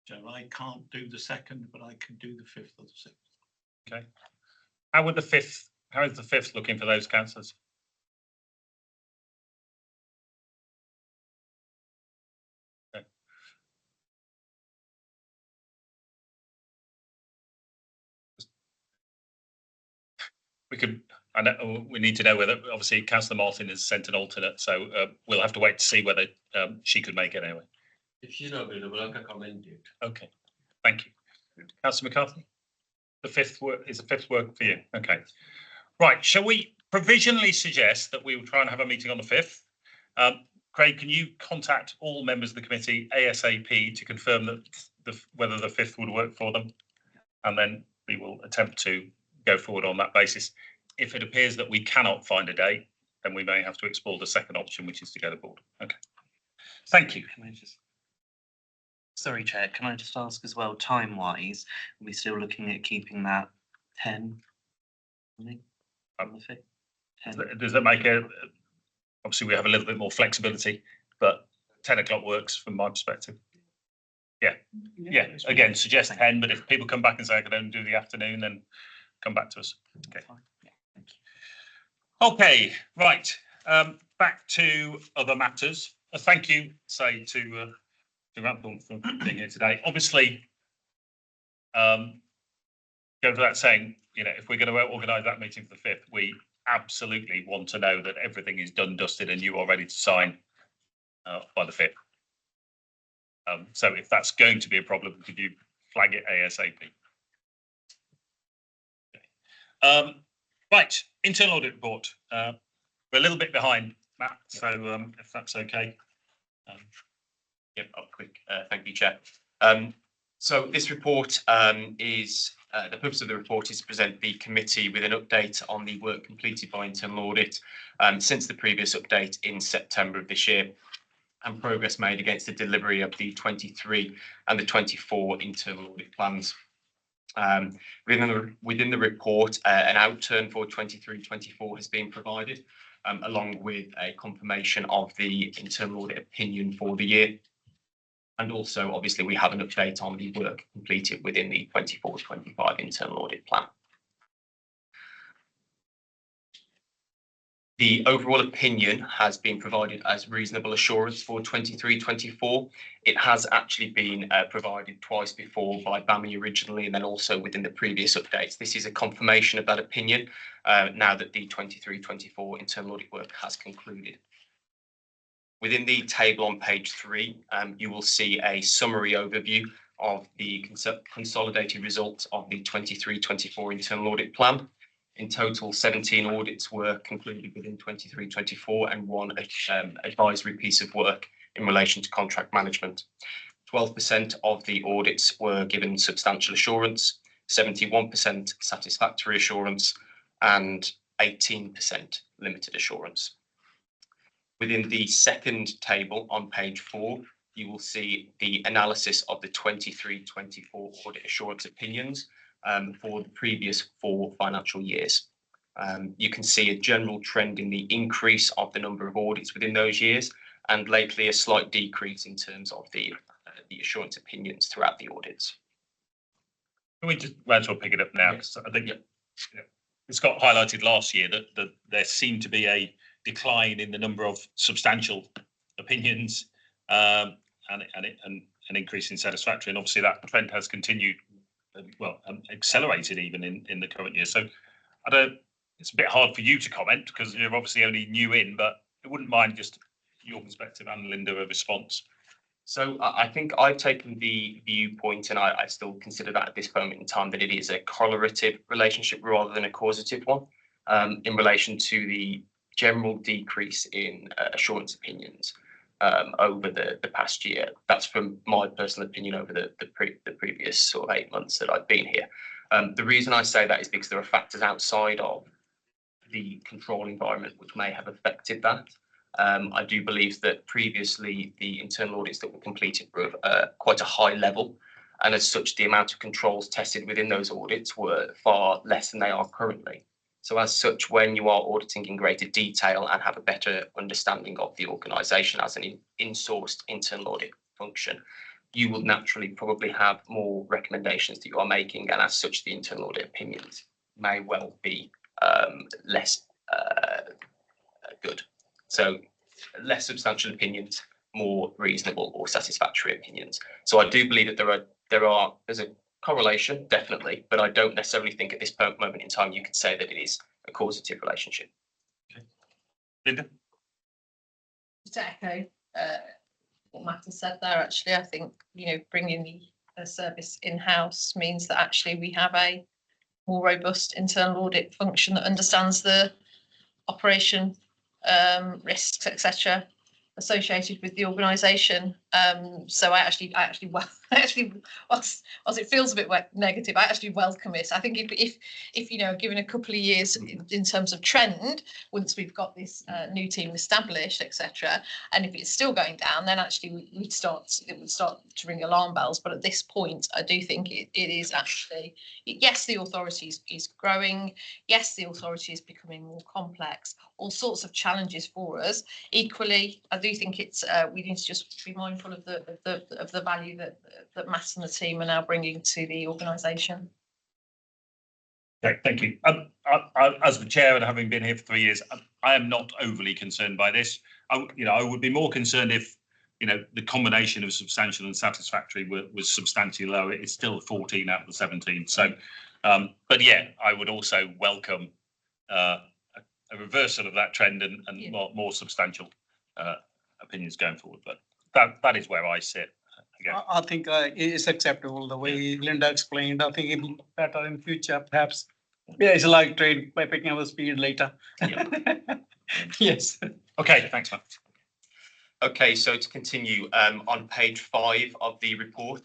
So I can't do the 2nd, but I can do the 5th or the 6th. Okay. How is the 5th looking for those councillors? Okay. I know we need to know whether, obviously, Councillor Martin has sent an alternate, so we'll have to wait to see whether she could make it anyway. If she's not available, I can comment it. Okay, thank you. Councillor McCarthy? The 5th work for you? Okay. Right, shall we provisionally suggest that we will try and have a meeting on the 5th? Craig, can you contact all members of the committee ASAP to confirm that whether the 5th would work for them? And then we will attempt to go forward on that basis. If it appears that we cannot find a date, then we may have to explore the second option, which is to go to board. Okay. Thank you. Sorry, Chair, can I just ask as well, time-wise, are we still looking at keeping that 10? On the 5th? 10? Does that make obviously we have a little bit more flexibility, but 10 o'clock works from my perspective. Yeah, again, suggest 10, but if people come back and say I can only do the afternoon, then come back to us. Okay. Okay, right. Back to other matters. Thank you, say, to Rampthorne for being here today. Obviously, go without saying, if we're going to organise that meeting for the 5th, we absolutely want to know that everything is done, dusted, and you are ready to sign by the 5th. So if that's going to be a problem, could you flag it ASAP? Okay. Right, internal audit report. We're a little bit behind, Matt, so if that's okay. Yep, I'll quick. Thank you, Chair. So this report is the purpose of the report is to present the committee with an update on the work completed by internal audit since the previous update in September of this year, and progress made against the delivery of the 23 and the 24 internal audit plans. Within the report, an outturn for 23-24 has been provided, along with a confirmation of the internal audit opinion for the year. And also, obviously, we have an update on the work completed within the 24-25 internal audit plan. The overall opinion has been provided as reasonable assurance for 23-24. It has actually been provided twice before by BAMI originally, and then also within the previous updates. This is a confirmation of that opinion now that the 23-24 internal audit work has concluded. Within the table on page 3, you will see a summary overview of the consolidated results of the 23-24 internal audit plan. In total, 17 audits were concluded within 23-24 and 1 advisory piece of work in relation to contract management. 12% of the audits were given substantial assurance, 71% satisfactory assurance, and 18% limited assurance. Within the second table on page 4, you will see the analysis of the 23-24 audit assurance opinions for the previous 4 financial years. You can see a general trend in the increase of the number of audits within those years, and lately a slight decrease in terms of the assurance opinions throughout the audits. Can we just might as well pick it up now? Because I think it's got highlighted last year that there seemed to be a decline in the number of substantial opinions, and an increase in satisfactory, and obviously that trend has continued, accelerated even in the current year. So I don't. It's a bit hard for you to comment because you're obviously only new in, but I wouldn't mind just your perspective and Linda a response. So I think I've taken the viewpoint, and I still consider that at this moment in time, that it is a correlative relationship rather than a causative one, in relation to the general decrease in assurance opinions over the past year. That's from my personal opinion over the previous sort of 8 months that I've been here. The reason I say that is because there are factors outside of the control environment which may have affected that. I do believe that previously the internal audits that were completed were of quite a high level, and as such the amount of controls tested within those audits were far less than they are currently. So as such, when you are auditing in greater detail and have a better understanding of the organisation as an in-sourced internal audit function, you will naturally probably have more recommendations that you are making, and as such the internal audit opinions may well be less good. So less substantial opinions, more reasonable or satisfactory opinions. So I do believe that there's a correlation, definitely, but I don't necessarily think at this moment in time you could say that it is a causative relationship. Okay. Linda? To echo what Matt has said there, actually, I think, bringing the service in-house means that actually we have a more robust internal audit function that understands the operation risks, etc., associated with the organisation. So I actually, whilst it feels a bit negative, I actually welcome it. I think if given a couple of years in terms of trend, once we've got this new team established, etc., and if it's still going down, then actually it would start to ring alarm bells. But at this point, I do think it is actually, yes, the authority is growing. Yes, the authority is becoming more complex. All sorts of challenges for us. Equally, I do think it's we need to just be mindful of the value that Matt and the team are now bringing to the organisation. Okay, thank you. As the chair and having been here for 3 years, I am not overly concerned by this. I would be more concerned if the combination of substantial and satisfactory was substantially lower. It's still 14 out of the 17. So, but yeah, I would also welcome a reversal of that trend and more substantial opinions going forward. But that is where I sit. Again. I think it's acceptable the way Linda explained. I think it'll be better in future, perhaps. Yeah, it's like trade by picking up the speed later. Yeah. Yes. Okay, thanks, Matt. Okay, so to continue, on page 5 of the report,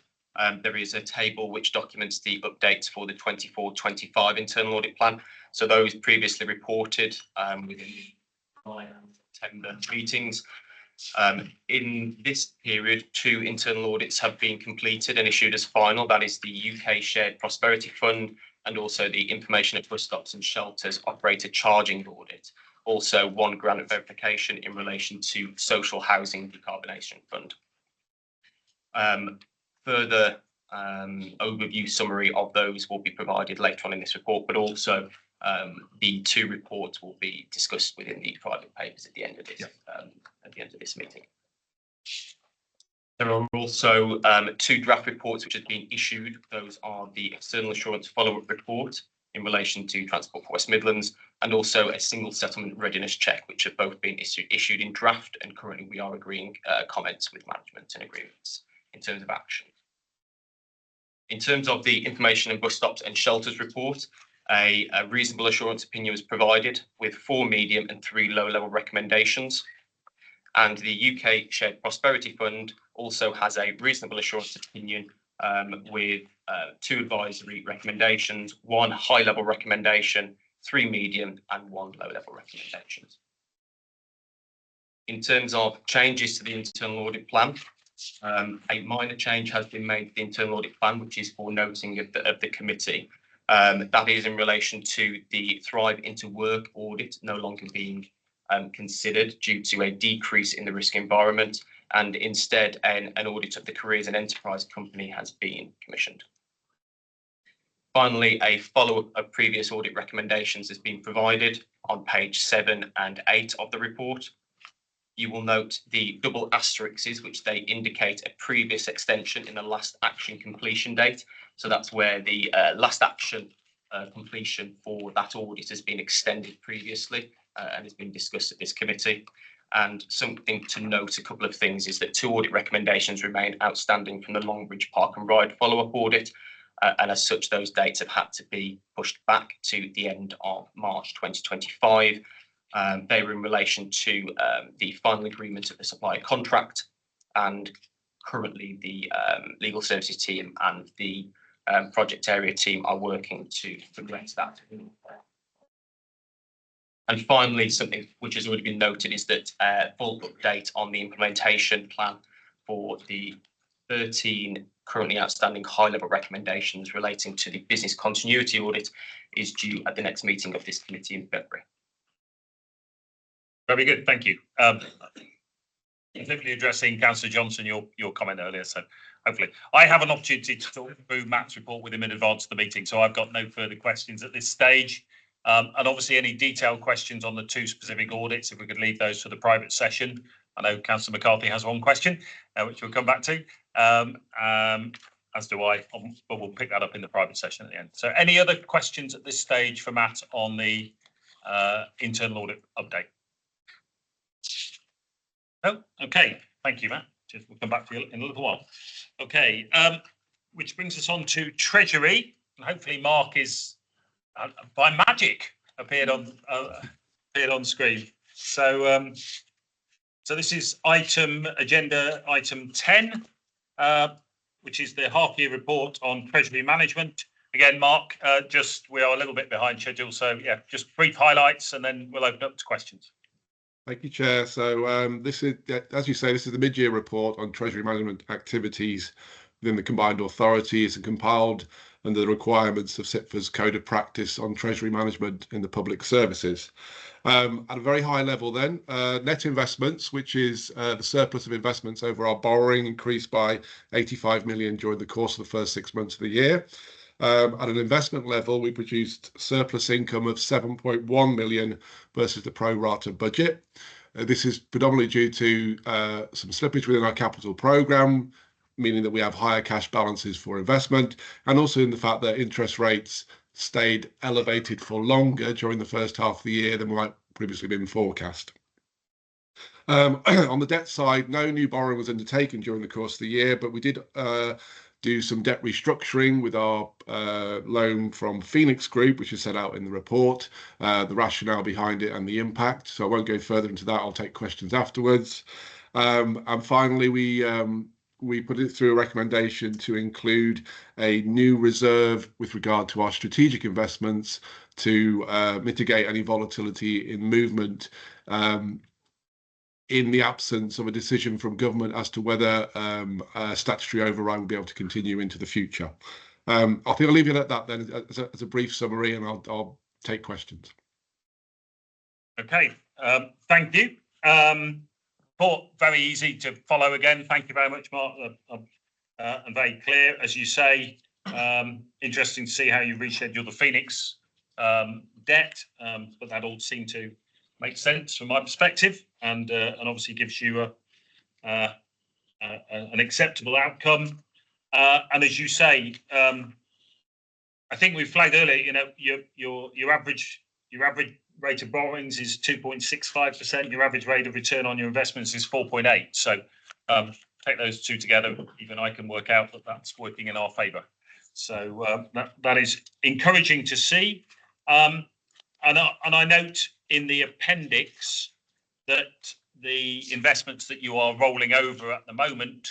there is a table which documents the updates for the 24-25 internal audit plan. So those previously reported within the September meetings. In this period, 2 internal audits have been completed and issued as final. That is the UK Shared Prosperity Fund and also the Information at Bus Stops and Shelters Operator Charging Audit. Also 1 grant verification in relation to Social Housing Decarbonation Fund. Further overview summary of those will be provided later on in this report, but also the 2 reports will be discussed within the private papers at the end of this meeting. There are also 2 draft reports which have been issued. Those are the external assurance follow-up report in relation to Transport for West Midlands and also a single settlement readiness check, which have both been issued in draft, and currently we are agreeing comments with management and agreements in terms of action. In terms of the Information and Bus Stops and Shelters report, a reasonable assurance opinion was provided with 4 medium and 3 low-level recommendations. And the UK Shared Prosperity Fund also has a reasonable assurance opinion with 2 advisory recommendations, 1 high-level recommendation, 3 medium and 1 low-level recommendations. In terms of changes to the internal audit plan, a minor change has been made to the internal audit plan, which is for noting of the committee. That is in relation to the Thrive into Work audit no longer being considered due to a decrease in the risk environment, and instead an audit of the Careers and Enterprise Company has been commissioned. Finally, a follow-up of previous audit recommendations has been provided on page 7 and 8 of the report. You will note the double asterisks, which they indicate a previous extension in the last action completion date. So that's where the last action completion for that audit has been extended previously and has been discussed at this committee. And something to note, a couple of things, is that 2 audit recommendations remain outstanding from the Longbridge Park and Ride follow-up audit. And as such, those dates have had to be pushed back to the end of March 2025. They were in relation to the final agreement of the supplier contract, and currently the legal services team and the project area team are working to progress that. And finally, something which has already been noted is that full update on the implementation plan for the 13 currently outstanding high-level recommendations relating to the business continuity audit is due at the next meeting of this committee in February. Very good, thank you. Specifically addressing Councillor Johnson, your comment earlier, so hopefully I have an opportunity to talk through Matt's report with him in advance of the meeting, so I've got no further questions at this stage. And obviously any detailed questions on the 2 specific audits, if we could leave those for the private session. I know Councillor McCarthy has one question, which we'll come back to, as do I, but we'll pick that up in the private session at the end. So any other questions at this stage for Matt on the internal audit update? No? Okay, thank you, Matt. We'll come back to you in a little while. Okay, which brings us on to Treasury. And hopefully Mark is, by magic, appeared on screen. So, so this is agenda item 10, which is the half-year report on Treasury management. Again, Mark, we are a little bit behind schedule, so yeah, just brief highlights and then we'll open up to questions. Thank you, Chair. So this is, as you say, this is the mid-year report on Treasury management activities within the combined authorities and compiled under the requirements of SIPFA's Code of Practice on Treasury Management in the Public Services. At a very high level then, net investments, which is the surplus of investments over our borrowing, increased by 85 million during the course of the first 6 months of the year. At an investment level, we produced surplus income of 7.1 million versus the pro rata budget. This is predominantly due to some slippage within our capital programme, meaning that we have higher cash balances for investment, and also in the fact that interest rates stayed elevated for longer during the first half of the year than might previously been forecast. On the debt side, no new borrowing was undertaken during the course of the year, but we did do some debt restructuring with our loan from Phoenix Group, which is set out in the report, the rationale behind it and the impact. So I won't go further into that. I'll take questions afterwards. And finally, we put it through a recommendation to include a new reserve with regard to our strategic investments to mitigate any volatility in movement in the absence of a decision from government as to whether a statutory override will be able to continue into the future. I think I'll leave it at that then as a brief summary, and I'll take questions. Okay, thank you. Report very easy to follow again. Thank you very much, Mark, and very clear, as you say. Interesting to see how you rescheduled the Phoenix debt, but that all seemed to make sense from my perspective, and obviously gives you an acceptable outcome. And as you say, I think we flagged earlier, you know, your average rate of borrowings is 2.65%. Your average rate of return on your investments is 4.8. So take those two together, even I can work out that that's working in our favour. So that is encouraging to see. And I note in the appendix that the investments that you are rolling over at the moment,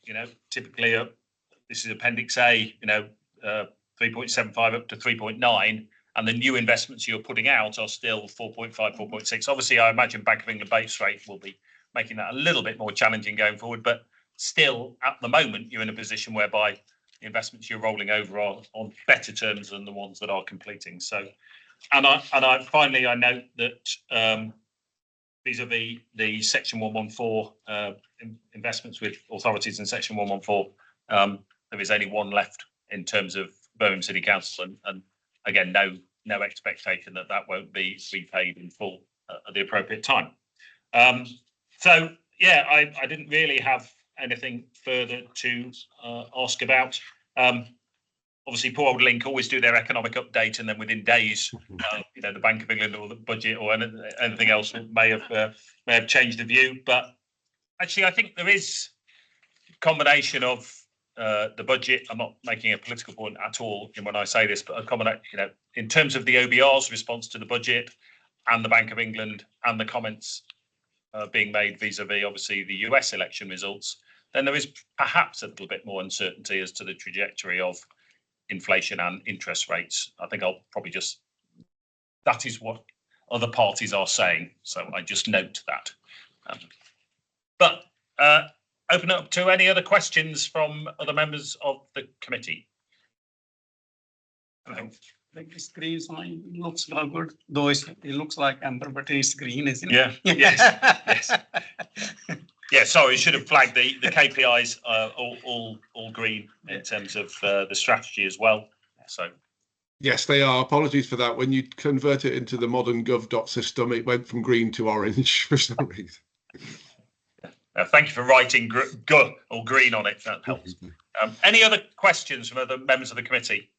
you know, typically this is Appendix A, you know, 3.75 up to 3.9, and the new investments you're putting out are still 4.5, 4.6. Obviously, I imagine Bank of England base rate will be making that a little bit more challenging going forward, but still, at the moment, you're in a position whereby the investments you're rolling over are on better terms than the ones that are completing. So, and I finally, I note that vis-a-vis the Section 114 investments with authorities in Section 114, there is only one left in terms of Birmingham City Council, and again, no expectation that that won't be repaid in full at the appropriate time. So yeah, I didn't really have anything further to ask about. Obviously, poor old Link always do their economic update, and then within days, the Bank of England or the budget or anything else may have changed the view. But actually, I think there is a combination of the budget. I'm not making a political point at all when I say this, but a combination, in terms of the OBR's response to the budget and the Bank of England and the comments being made vis-a-vis, obviously, the US election results, then there is perhaps a little bit more uncertainty as to the trajectory of inflation and interest rates. I think I'll probably that is what other parties are saying. So I just note that. But open it up to any other questions from other members of the committee. I think this green sign looks well good, though it looks like amber, but it's green, isn't it? Yeah. Yes. Yeah, sorry, should have flagged the KPIs all green in terms of the strategy as well. So Yes, they are. Apologies for that. When you convert it into the modern gov.dot system, it went from green to orange for some reason. Thank you for writing green on it. That helps. Any other questions from other members of the committee?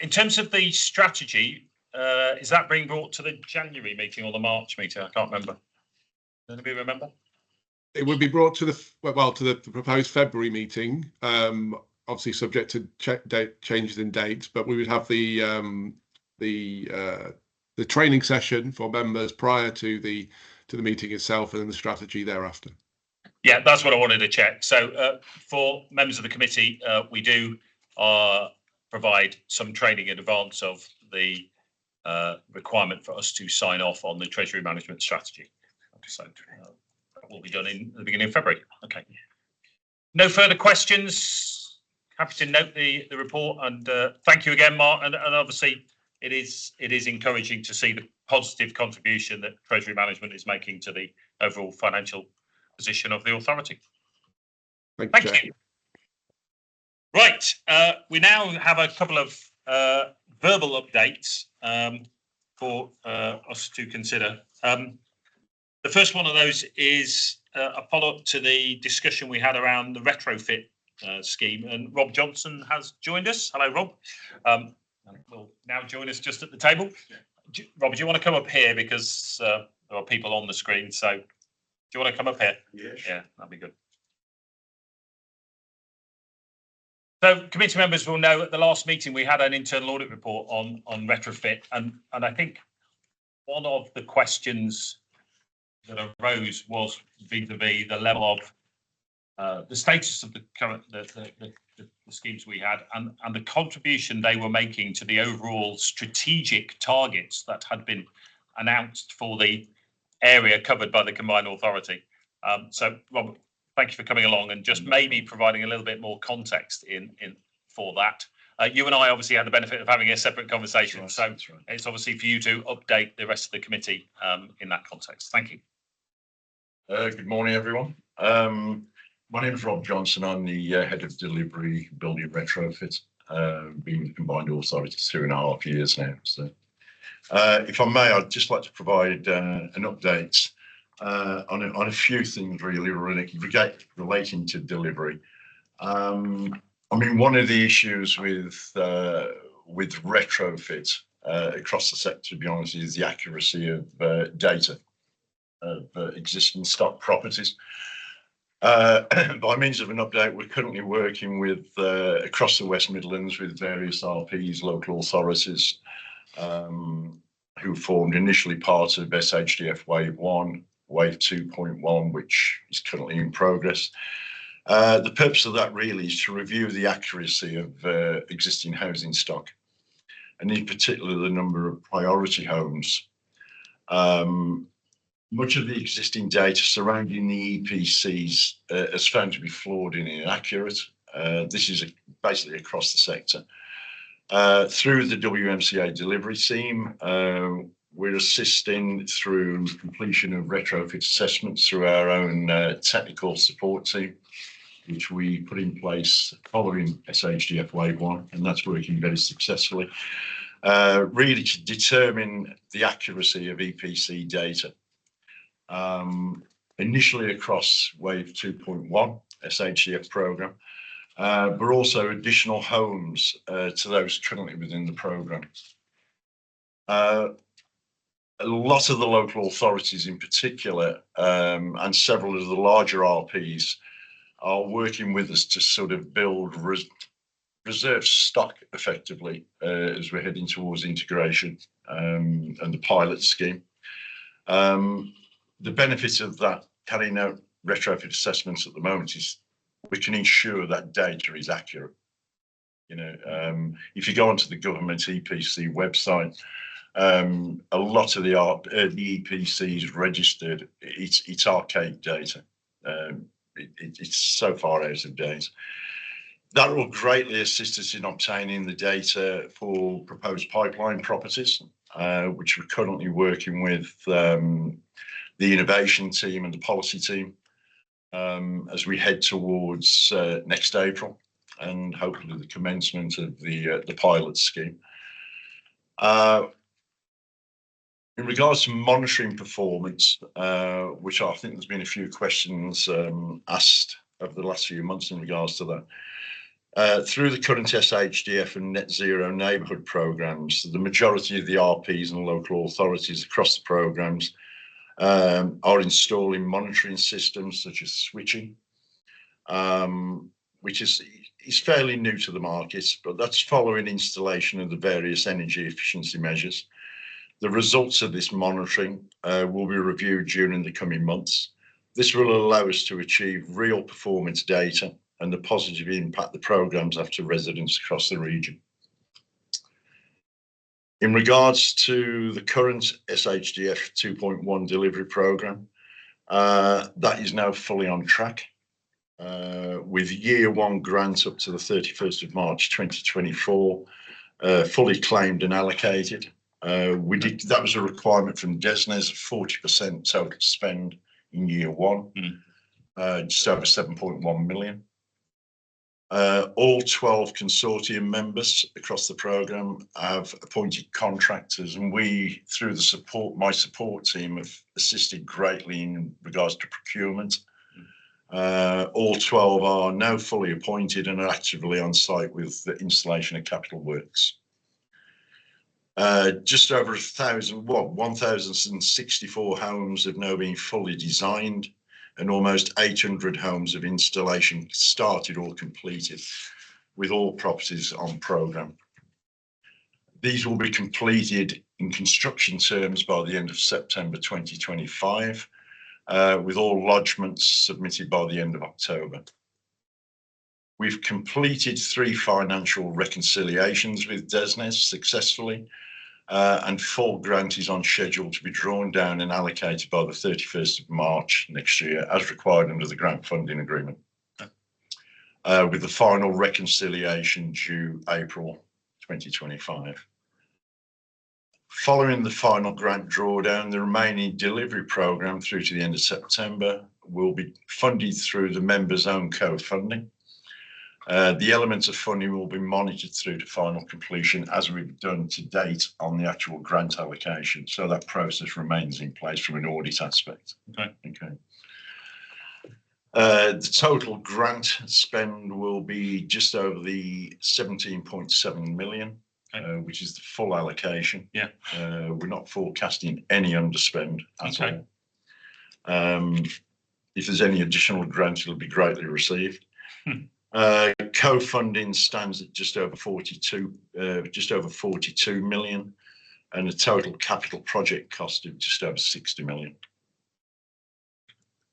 In terms of the strategy, is that being brought to the January meeting or the March meeting? I can't remember. Does anybody remember? It would be brought to the proposed February meeting, obviously subject to changes in dates, but we would have the training session for members prior to the meeting itself, and then the strategy thereafter. Yeah, that's what I wanted to check. So for members of the committee, we do provide some training in advance of the requirement for us to sign off on the Treasury Management Strategy. So that will be done in the beginning of February. Okay. No further questions. Happy to note the report, and thank you again, Mark. And obviously, it is encouraging to see the positive contribution that Treasury Management is making to the overall financial position of the authority. Thank you. Right, we now have a couple of verbal updates for us to consider. The first one of those is a follow-up to the discussion we had around the retrofit scheme, and Rob Johnson has joined us. Hello, Rob. And will now join us just at the table. Rob, do you want to come up here, because there are people on the screen? So, do you want to come up here? Yeah, that'd be good. So, committee members will know at the last meeting we had an internal audit report on retrofit, and I think one of the questions that arose was vis-a-vis the level of the status of the current the schemes we had, and the contribution they were making to the overall strategic targets that had been announced for the area covered by the combined authority. So, Rob, thank you for coming along and just maybe providing a little bit more context for that. You and I obviously had the benefit of having a separate conversation, right, so right. It's obviously for you to update the rest of the committee in that context. Thank you. Good morning, everyone. My name is Rob Johnson. I'm the head of delivery, building retrofit. Been with the combined authority 2.5 years now. So, if I may, I'd just like to provide an update on a few things really relating to delivery. I mean, one of the issues with retrofit across the sector, to be honest, is the accuracy of data of existing stock properties. By means of an update, we're currently working with across the West Midlands with various RPs, local authorities, who formed initially part of SHDF Wave 1, Wave 2.1, which is currently in progress. The purpose of that really is to review the accuracy of existing housing stock, and in particular the number of priority homes. Much of the existing data surrounding the EPCs is found to be flawed and inaccurate. This is basically across the sector. Through the WMCA delivery team, we're assisting through completion of retrofit assessments through our own technical support team. which we put in place following SHDF Wave 1, and that's working very successfully, really to determine the accuracy of EPC data. Initially across Wave 2.1 SHDF programme, but also additional homes to those currently within the programme. A lot of the local authorities in particular, and several of the larger RPs are working with us to sort of build reserve stock effectively as we're heading towards integration and the pilot scheme. The benefit of that carrying out retrofit assessments at the moment is we can ensure that data is accurate. You know, if you go onto the government EPC website, a lot of the EPCs registered, it's archaic data. It's so far out of date. That will greatly assist us in obtaining the data for proposed pipeline properties, which we're currently working with the innovation team and the policy team as we head towards next April and hopefully the commencement of the pilot scheme. In regards to monitoring performance, which I think there's been a few questions asked over the last few months in regards to that. Through the current SHDF and Net Zero neighbourhood programmes, the majority of the RPs and local authorities across the programmes are installing monitoring systems such as switching, which is fairly new to the market, but that's following installation of the various energy efficiency measures. The results of this monitoring will be reviewed during the coming months. This will allow us to achieve real performance data and the positive impact the programmes have to residents across the region. In regards to the current SHDF 2.1 delivery programme, that is now fully on track with year one grant up to the 31st of March 2024 fully claimed and allocated. That was a requirement from DESNZ, 40% total spend in year one, just over 7.1 million. All 12 consortium members across the programme have appointed contractors, and we, through my support team, have assisted greatly in regards to procurement. All 12 are now fully appointed and are actively on site with the installation of capital works. Just over 1,064 homes have now been fully designed, and almost 800 homes of installation started or completed, with all properties on programme. These will be completed in construction terms by the end of September 2025, with all lodgements submitted by the end of October. We've completed 3 financial reconciliations with DESNZ successfully, and full grant is on schedule to be drawn down and allocated by the 31st of March next year, as required under the grant funding agreement, with the final reconciliation due April 2025. Following the final grant drawdown, the remaining delivery programme through to the end of September will be funded through the members' own co-funding. The elements of funding will be monitored through to final completion as we've done to date on the actual grant allocation. So that process remains in place from an audit aspect. Okay. The total grant spend will be just over the 17.7 million, which is the full allocation. Yeah. We're not forecasting any underspend at all. If there's any additional grants, it'll be greatly received. Co-funding stands at just over 42 million, and a total capital project cost of just over 60 million.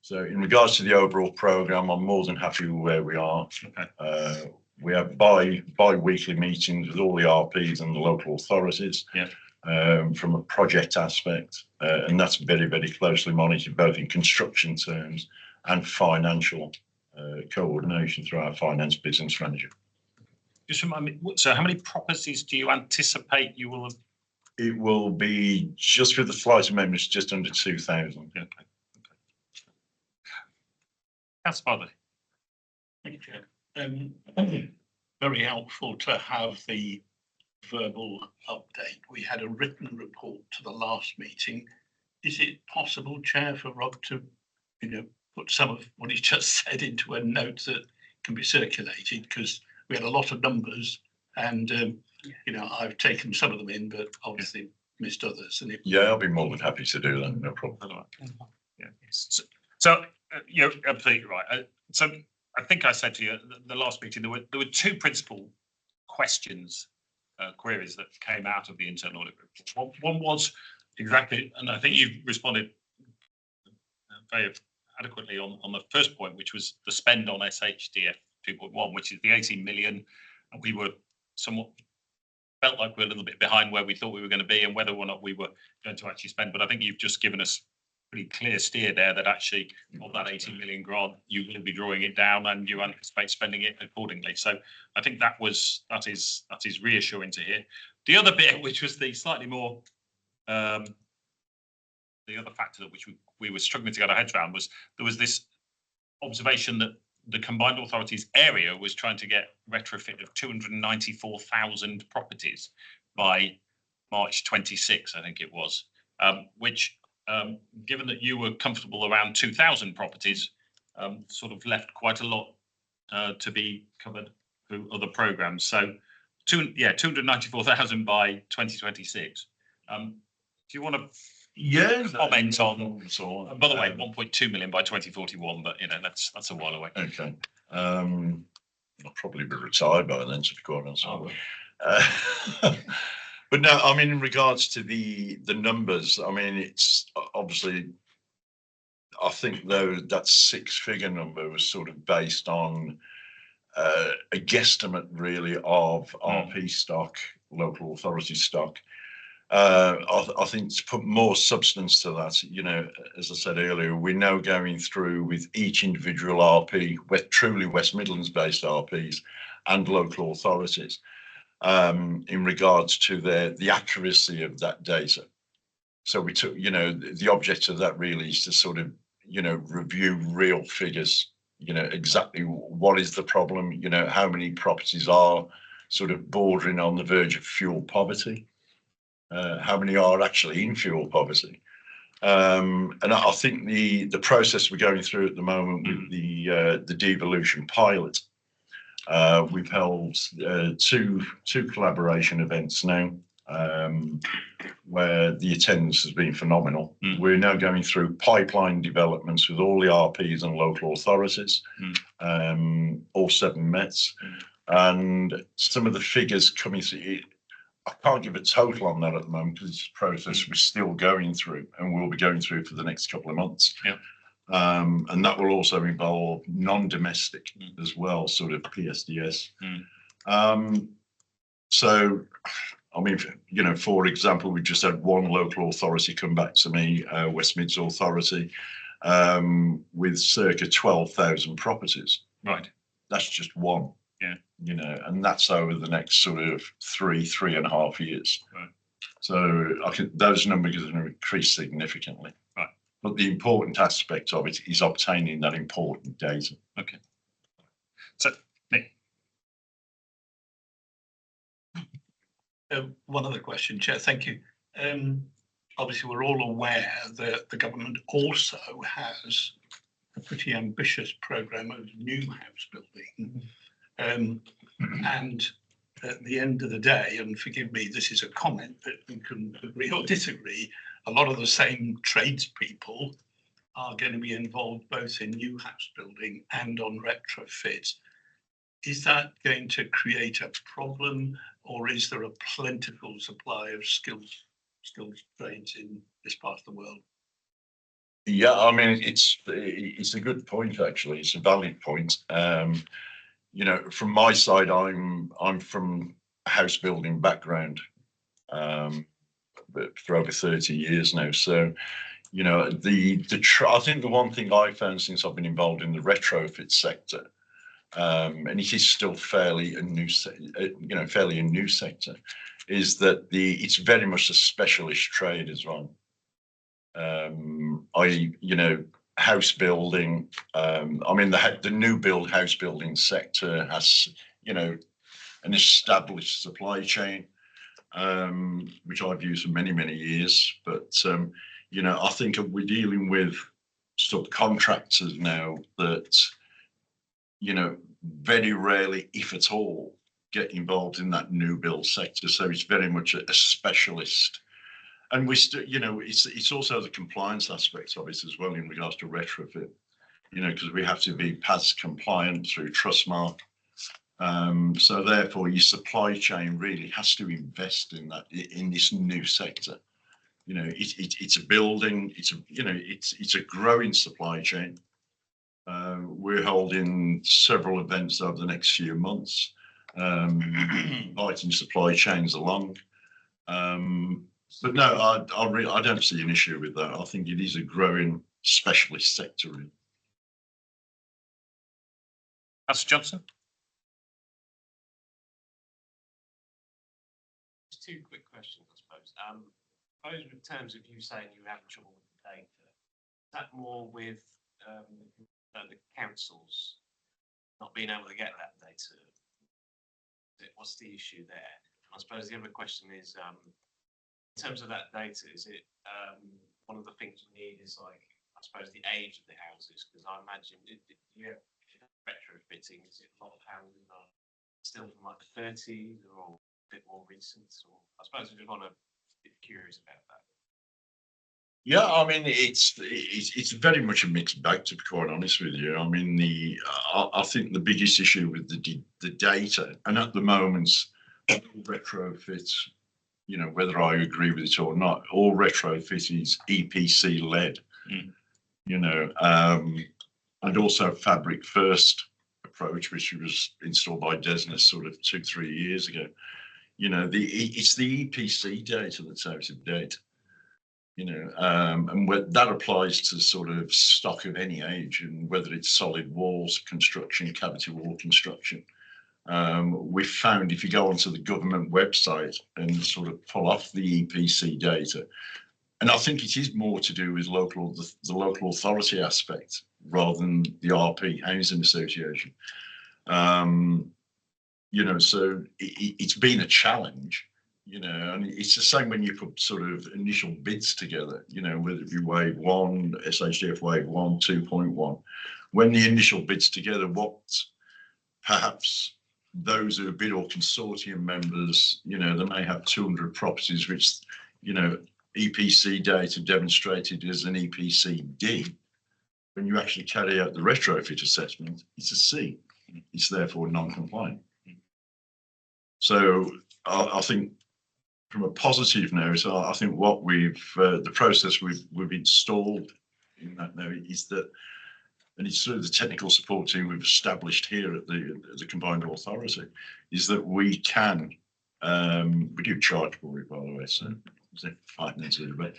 So in regards to the overall programme, I'm more than happy with where we are. We have bi-weekly meetings with all the RPs and the local authorities from a project aspect, and that's very, very closely monitored both in construction terms and financial coordination through our finance business manager. Just remind me, so how many properties do you anticipate you will have? It will be, just with the flight amendments, just under 2,000. Okay. Councillor Bradley. Chair. Very helpful to have the verbal update. We had a written report to the last meeting. Is it possible, Chair, for Rob to, put some of what he's just said into a note that can be circulated? Because we had a lot of numbers and, I've taken some of them in, but obviously missed others. And Yeah, I'll be more than happy to do that, no problem. Yeah. So you're absolutely right. So I think I said to you the last meeting there were two principal questions, queries that came out of the internal audit report. One was exactly, and I think you've responded very adequately on the first point, which was the spend on SHDF 2.1, which is the 18 million, and we were somewhat felt like we're a little bit behind where we thought we were going to be and whether or not we were going to actually spend. But I think you've just given us pretty clear steer there that actually of that 18 million grant, you will be drawing it down and you anticipate spending it accordingly. So I think that is reassuring to hear. The other bit, which was the slightly more the other factor that which we were struggling to get our heads around was there was this observation that the combined authorities area was trying to get retrofit of 294,000 properties by March 26, I think it was, which given that you were comfortable around 2,000 properties, sort of left quite a lot to be covered through other programs. So 294,000 by 2026. Do you want to comment on? By the way, 1.2 million by 2041, but that's a while away. Okay. I'll probably be retired by then, to be quite honest. But no, I mean, in regards to the numbers, I mean, it's obviously, I think though that six-figure number was sort of based on a guesstimate really of RP stock, local authority stock. I think to put more substance to that, as I said earlier, we're now going through with each individual RP, truly West Midlands based RPs and local authorities, in regards to the accuracy of that data. So we took, the object of that really is to sort of, review real figures, exactly what is the problem, how many properties are sort of bordering on the verge of fuel poverty. How many are actually in fuel poverty? And I think the process we're going through at the moment with the devolution pilot, we've held two collaboration events now, where the attendance has been phenomenal. We're now going through pipeline developments with all the RPs and local authorities, all 7 Mets, and some of the figures coming through. I can't give a total on that at the moment because it's a process we're still going through and we'll be going through for the next couple of months. Yeah. And that will also involve non-domestic as well, sort of PSDS. So, I mean, for example, we just had one local authority come back to me, West Mids Authority, with circa 12,000 properties. Right. That's just one. Yeah. And that's over the next sort of 3.5 years. Right. So those numbers are going to increase significantly. Right. But the important aspect of it is obtaining that important data. Okay. So, Nick. One other question, Chair. Thank you. Obviously, we're all aware that the government also has a pretty ambitious programme of new house building. And at the end of the day, and forgive me, this is a comment that you can agree or disagree, a lot of the same tradespeople are going to be involved both in new house building and on retrofit. Is that going to create a problem, or is there a plentiful supply of skilled trades in this part of the world? Yeah, I mean, it's a good point, actually. It's a valid point. From my side, I'm from a house building background, but for over 30 years now. So, I think the one thing I found since I've been involved in the retrofit sector, and it is still fairly a new sector, is that it's very much a specialist trade as well. house building. I mean, the new build house building sector has, you know, an established supply chain, which I've used for many, many years. But, you know, I think we're dealing with subcontractors now that, you know, very rarely, if at all, get involved in that new build sector. So it's very much a specialist. And we still, you know, it's also the compliance aspect of it as well in regards to retrofit, you know, because we have to be PAS compliant through Trustmark. So therefore your supply chain really has to invest in that, in this new sector. You know, it's a building, it's a growing supply chain. We're holding several events over the next few months, inviting supply chains along. But no, I don't see an issue with that. I think it is a growing specialist sector. Councillor Johnson. Just two quick questions, I suppose. I suppose in terms of you saying you have trouble with the data, is that more with the councils not being able to get that data? What's the issue there? I suppose the other question is, in terms of that data, is it one of the things you need is like, I suppose, the age of the houses? Because I imagine, retrofitting, is it a lot of houses are still from like the 30s or a bit more recent? Or I suppose I just want to be curious about that. Yeah, I mean, it's very much a mixed bag, to be quite honest with you. I mean, I think the biggest issue with the data, and at the moment, all retrofits, you know, whether I agree with it or not, all retrofit is EPC led, you know, and also fabric first approach, which was installed by Desnes sort of 2-3 years ago. You know, it's the EPC data that's out of date. You know, and that applies to sort of stock of any age, and whether it's solid walls construction, cavity wall construction. We found if you go onto the government website and sort of pull off the EPC data, and I think it is more to do with the local authority aspect rather than the RP Housing Association. You know, so it's been a challenge. You know, and it's the same when you put sort of initial bids together, you know, whether it be wave 1, SHDF wave 1, 2.1. When the initial bids together, what perhaps those who bid or consortium members, you know, they may have 200 properties, which, you know, EPC data demonstrated as an EPC D. When you actually carry out the retrofit assessment, it's a C. It's therefore non-compliant. So I think, from a positive note, I think what the process we've installed in that now is that, and it's through the technical support team we've established here at the Combined Authority, is that we can, we do charge for it, by the way, so it's 5 minutes in a bit.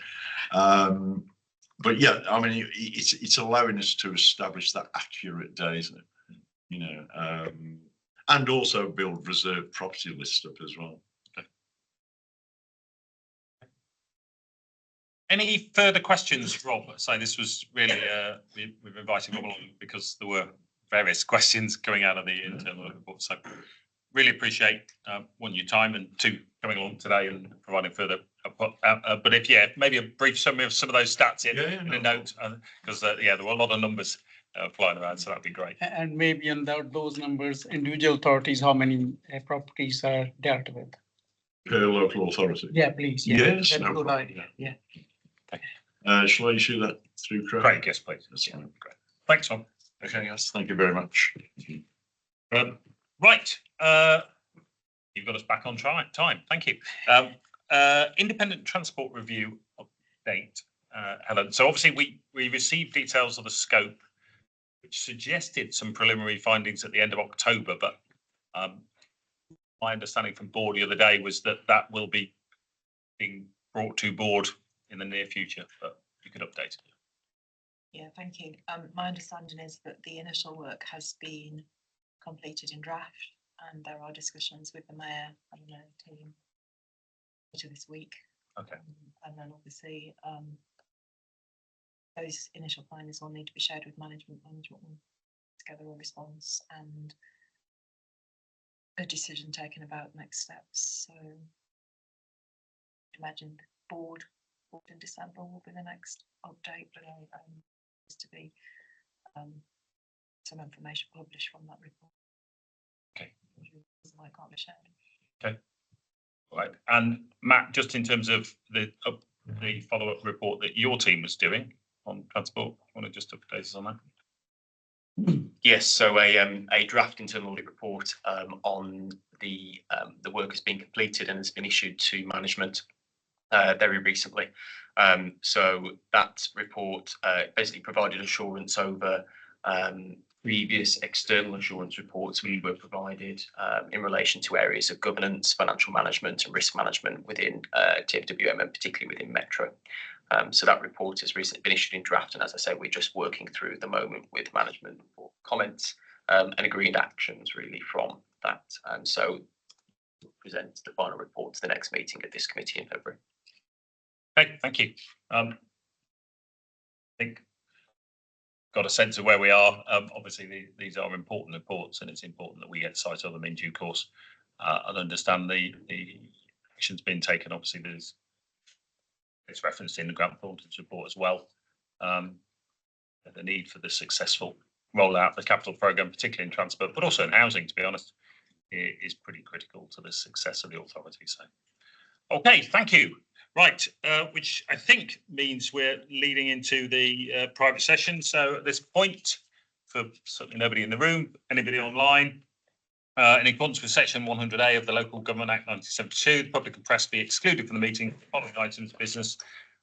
But yeah, I mean, it's allowing us to establish that accurate data, you know, and also build reserve property lists up as well. Any further questions, Rob? So this was really, we've invited Rob along because there were various questions coming out of the internal report. So really appreciate, one, your time, and two, coming along today and providing further input. But if, maybe a brief summary of some of those stats in a note, because there were a lot of numbers flying around, so that'd be great. And maybe on those numbers, individual authorities, how many properties are dealt with? Per local authority. Yeah, please. Yes, That's no a good problem. idea. Yeah. Shall I issue that through Craig? Great, yes, please. That's great. Thanks, Tom. Okay, yes, thank you very much. Right, you've got us back on time. Thank you. Independent transport review update, Helen. So obviously we received details of the scope, which suggested some preliminary findings at the end of October, but my understanding from board the other day was that will be being brought to board in the near future, but you could update. Yeah, thank you. My understanding is that the initial work has been completed in draft, and there are discussions with the mayor and the team later this week. Okay. And then obviously those initial findings will need to be shared with management. Management will together a response and a decision taken about next steps. So imagine board in December will be the next update, but is to be some information published from that report. Okay. I can't be shared. Okay. Right. And Matt, just in terms of the follow-up report that your team was doing on transport, want to just update us on that? Yes, so a draft internal audit report on the work has been completed and has been issued to management very recently. So that report basically provided assurance over previous external assurance reports we were provided in relation to areas of governance, financial management and risk management within TFWM and particularly within Metro. So that report has recently been issued in draft, and as I say, we're just working through the moment with management for comments and agreed actions really from that. So we'll present the final report to the next meeting of this committee in February. Okay, thank you. I think got a sense of where we are. Obviously, these are important reports, and it's important that we get sight of them in due course and understand the actions being taken. Obviously, it's referenced in the Grant Thornton's report as well. The need for the successful rollout of the capital programme, particularly in transport, but also in housing, to be honest, is pretty critical to the success of the authority. So, okay, thank you. Right, which I think means we're leading into the private session. So at this point, for certainly nobody in the room, anybody online, in accordance with section 100A of the Local Government Act 1972, the public and press be excluded from the meeting following items of business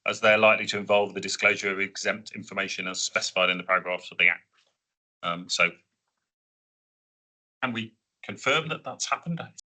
as they're likely to involve the disclosure of exempt information as specified in the paragraphs of the Act. So can we confirm that that's happened?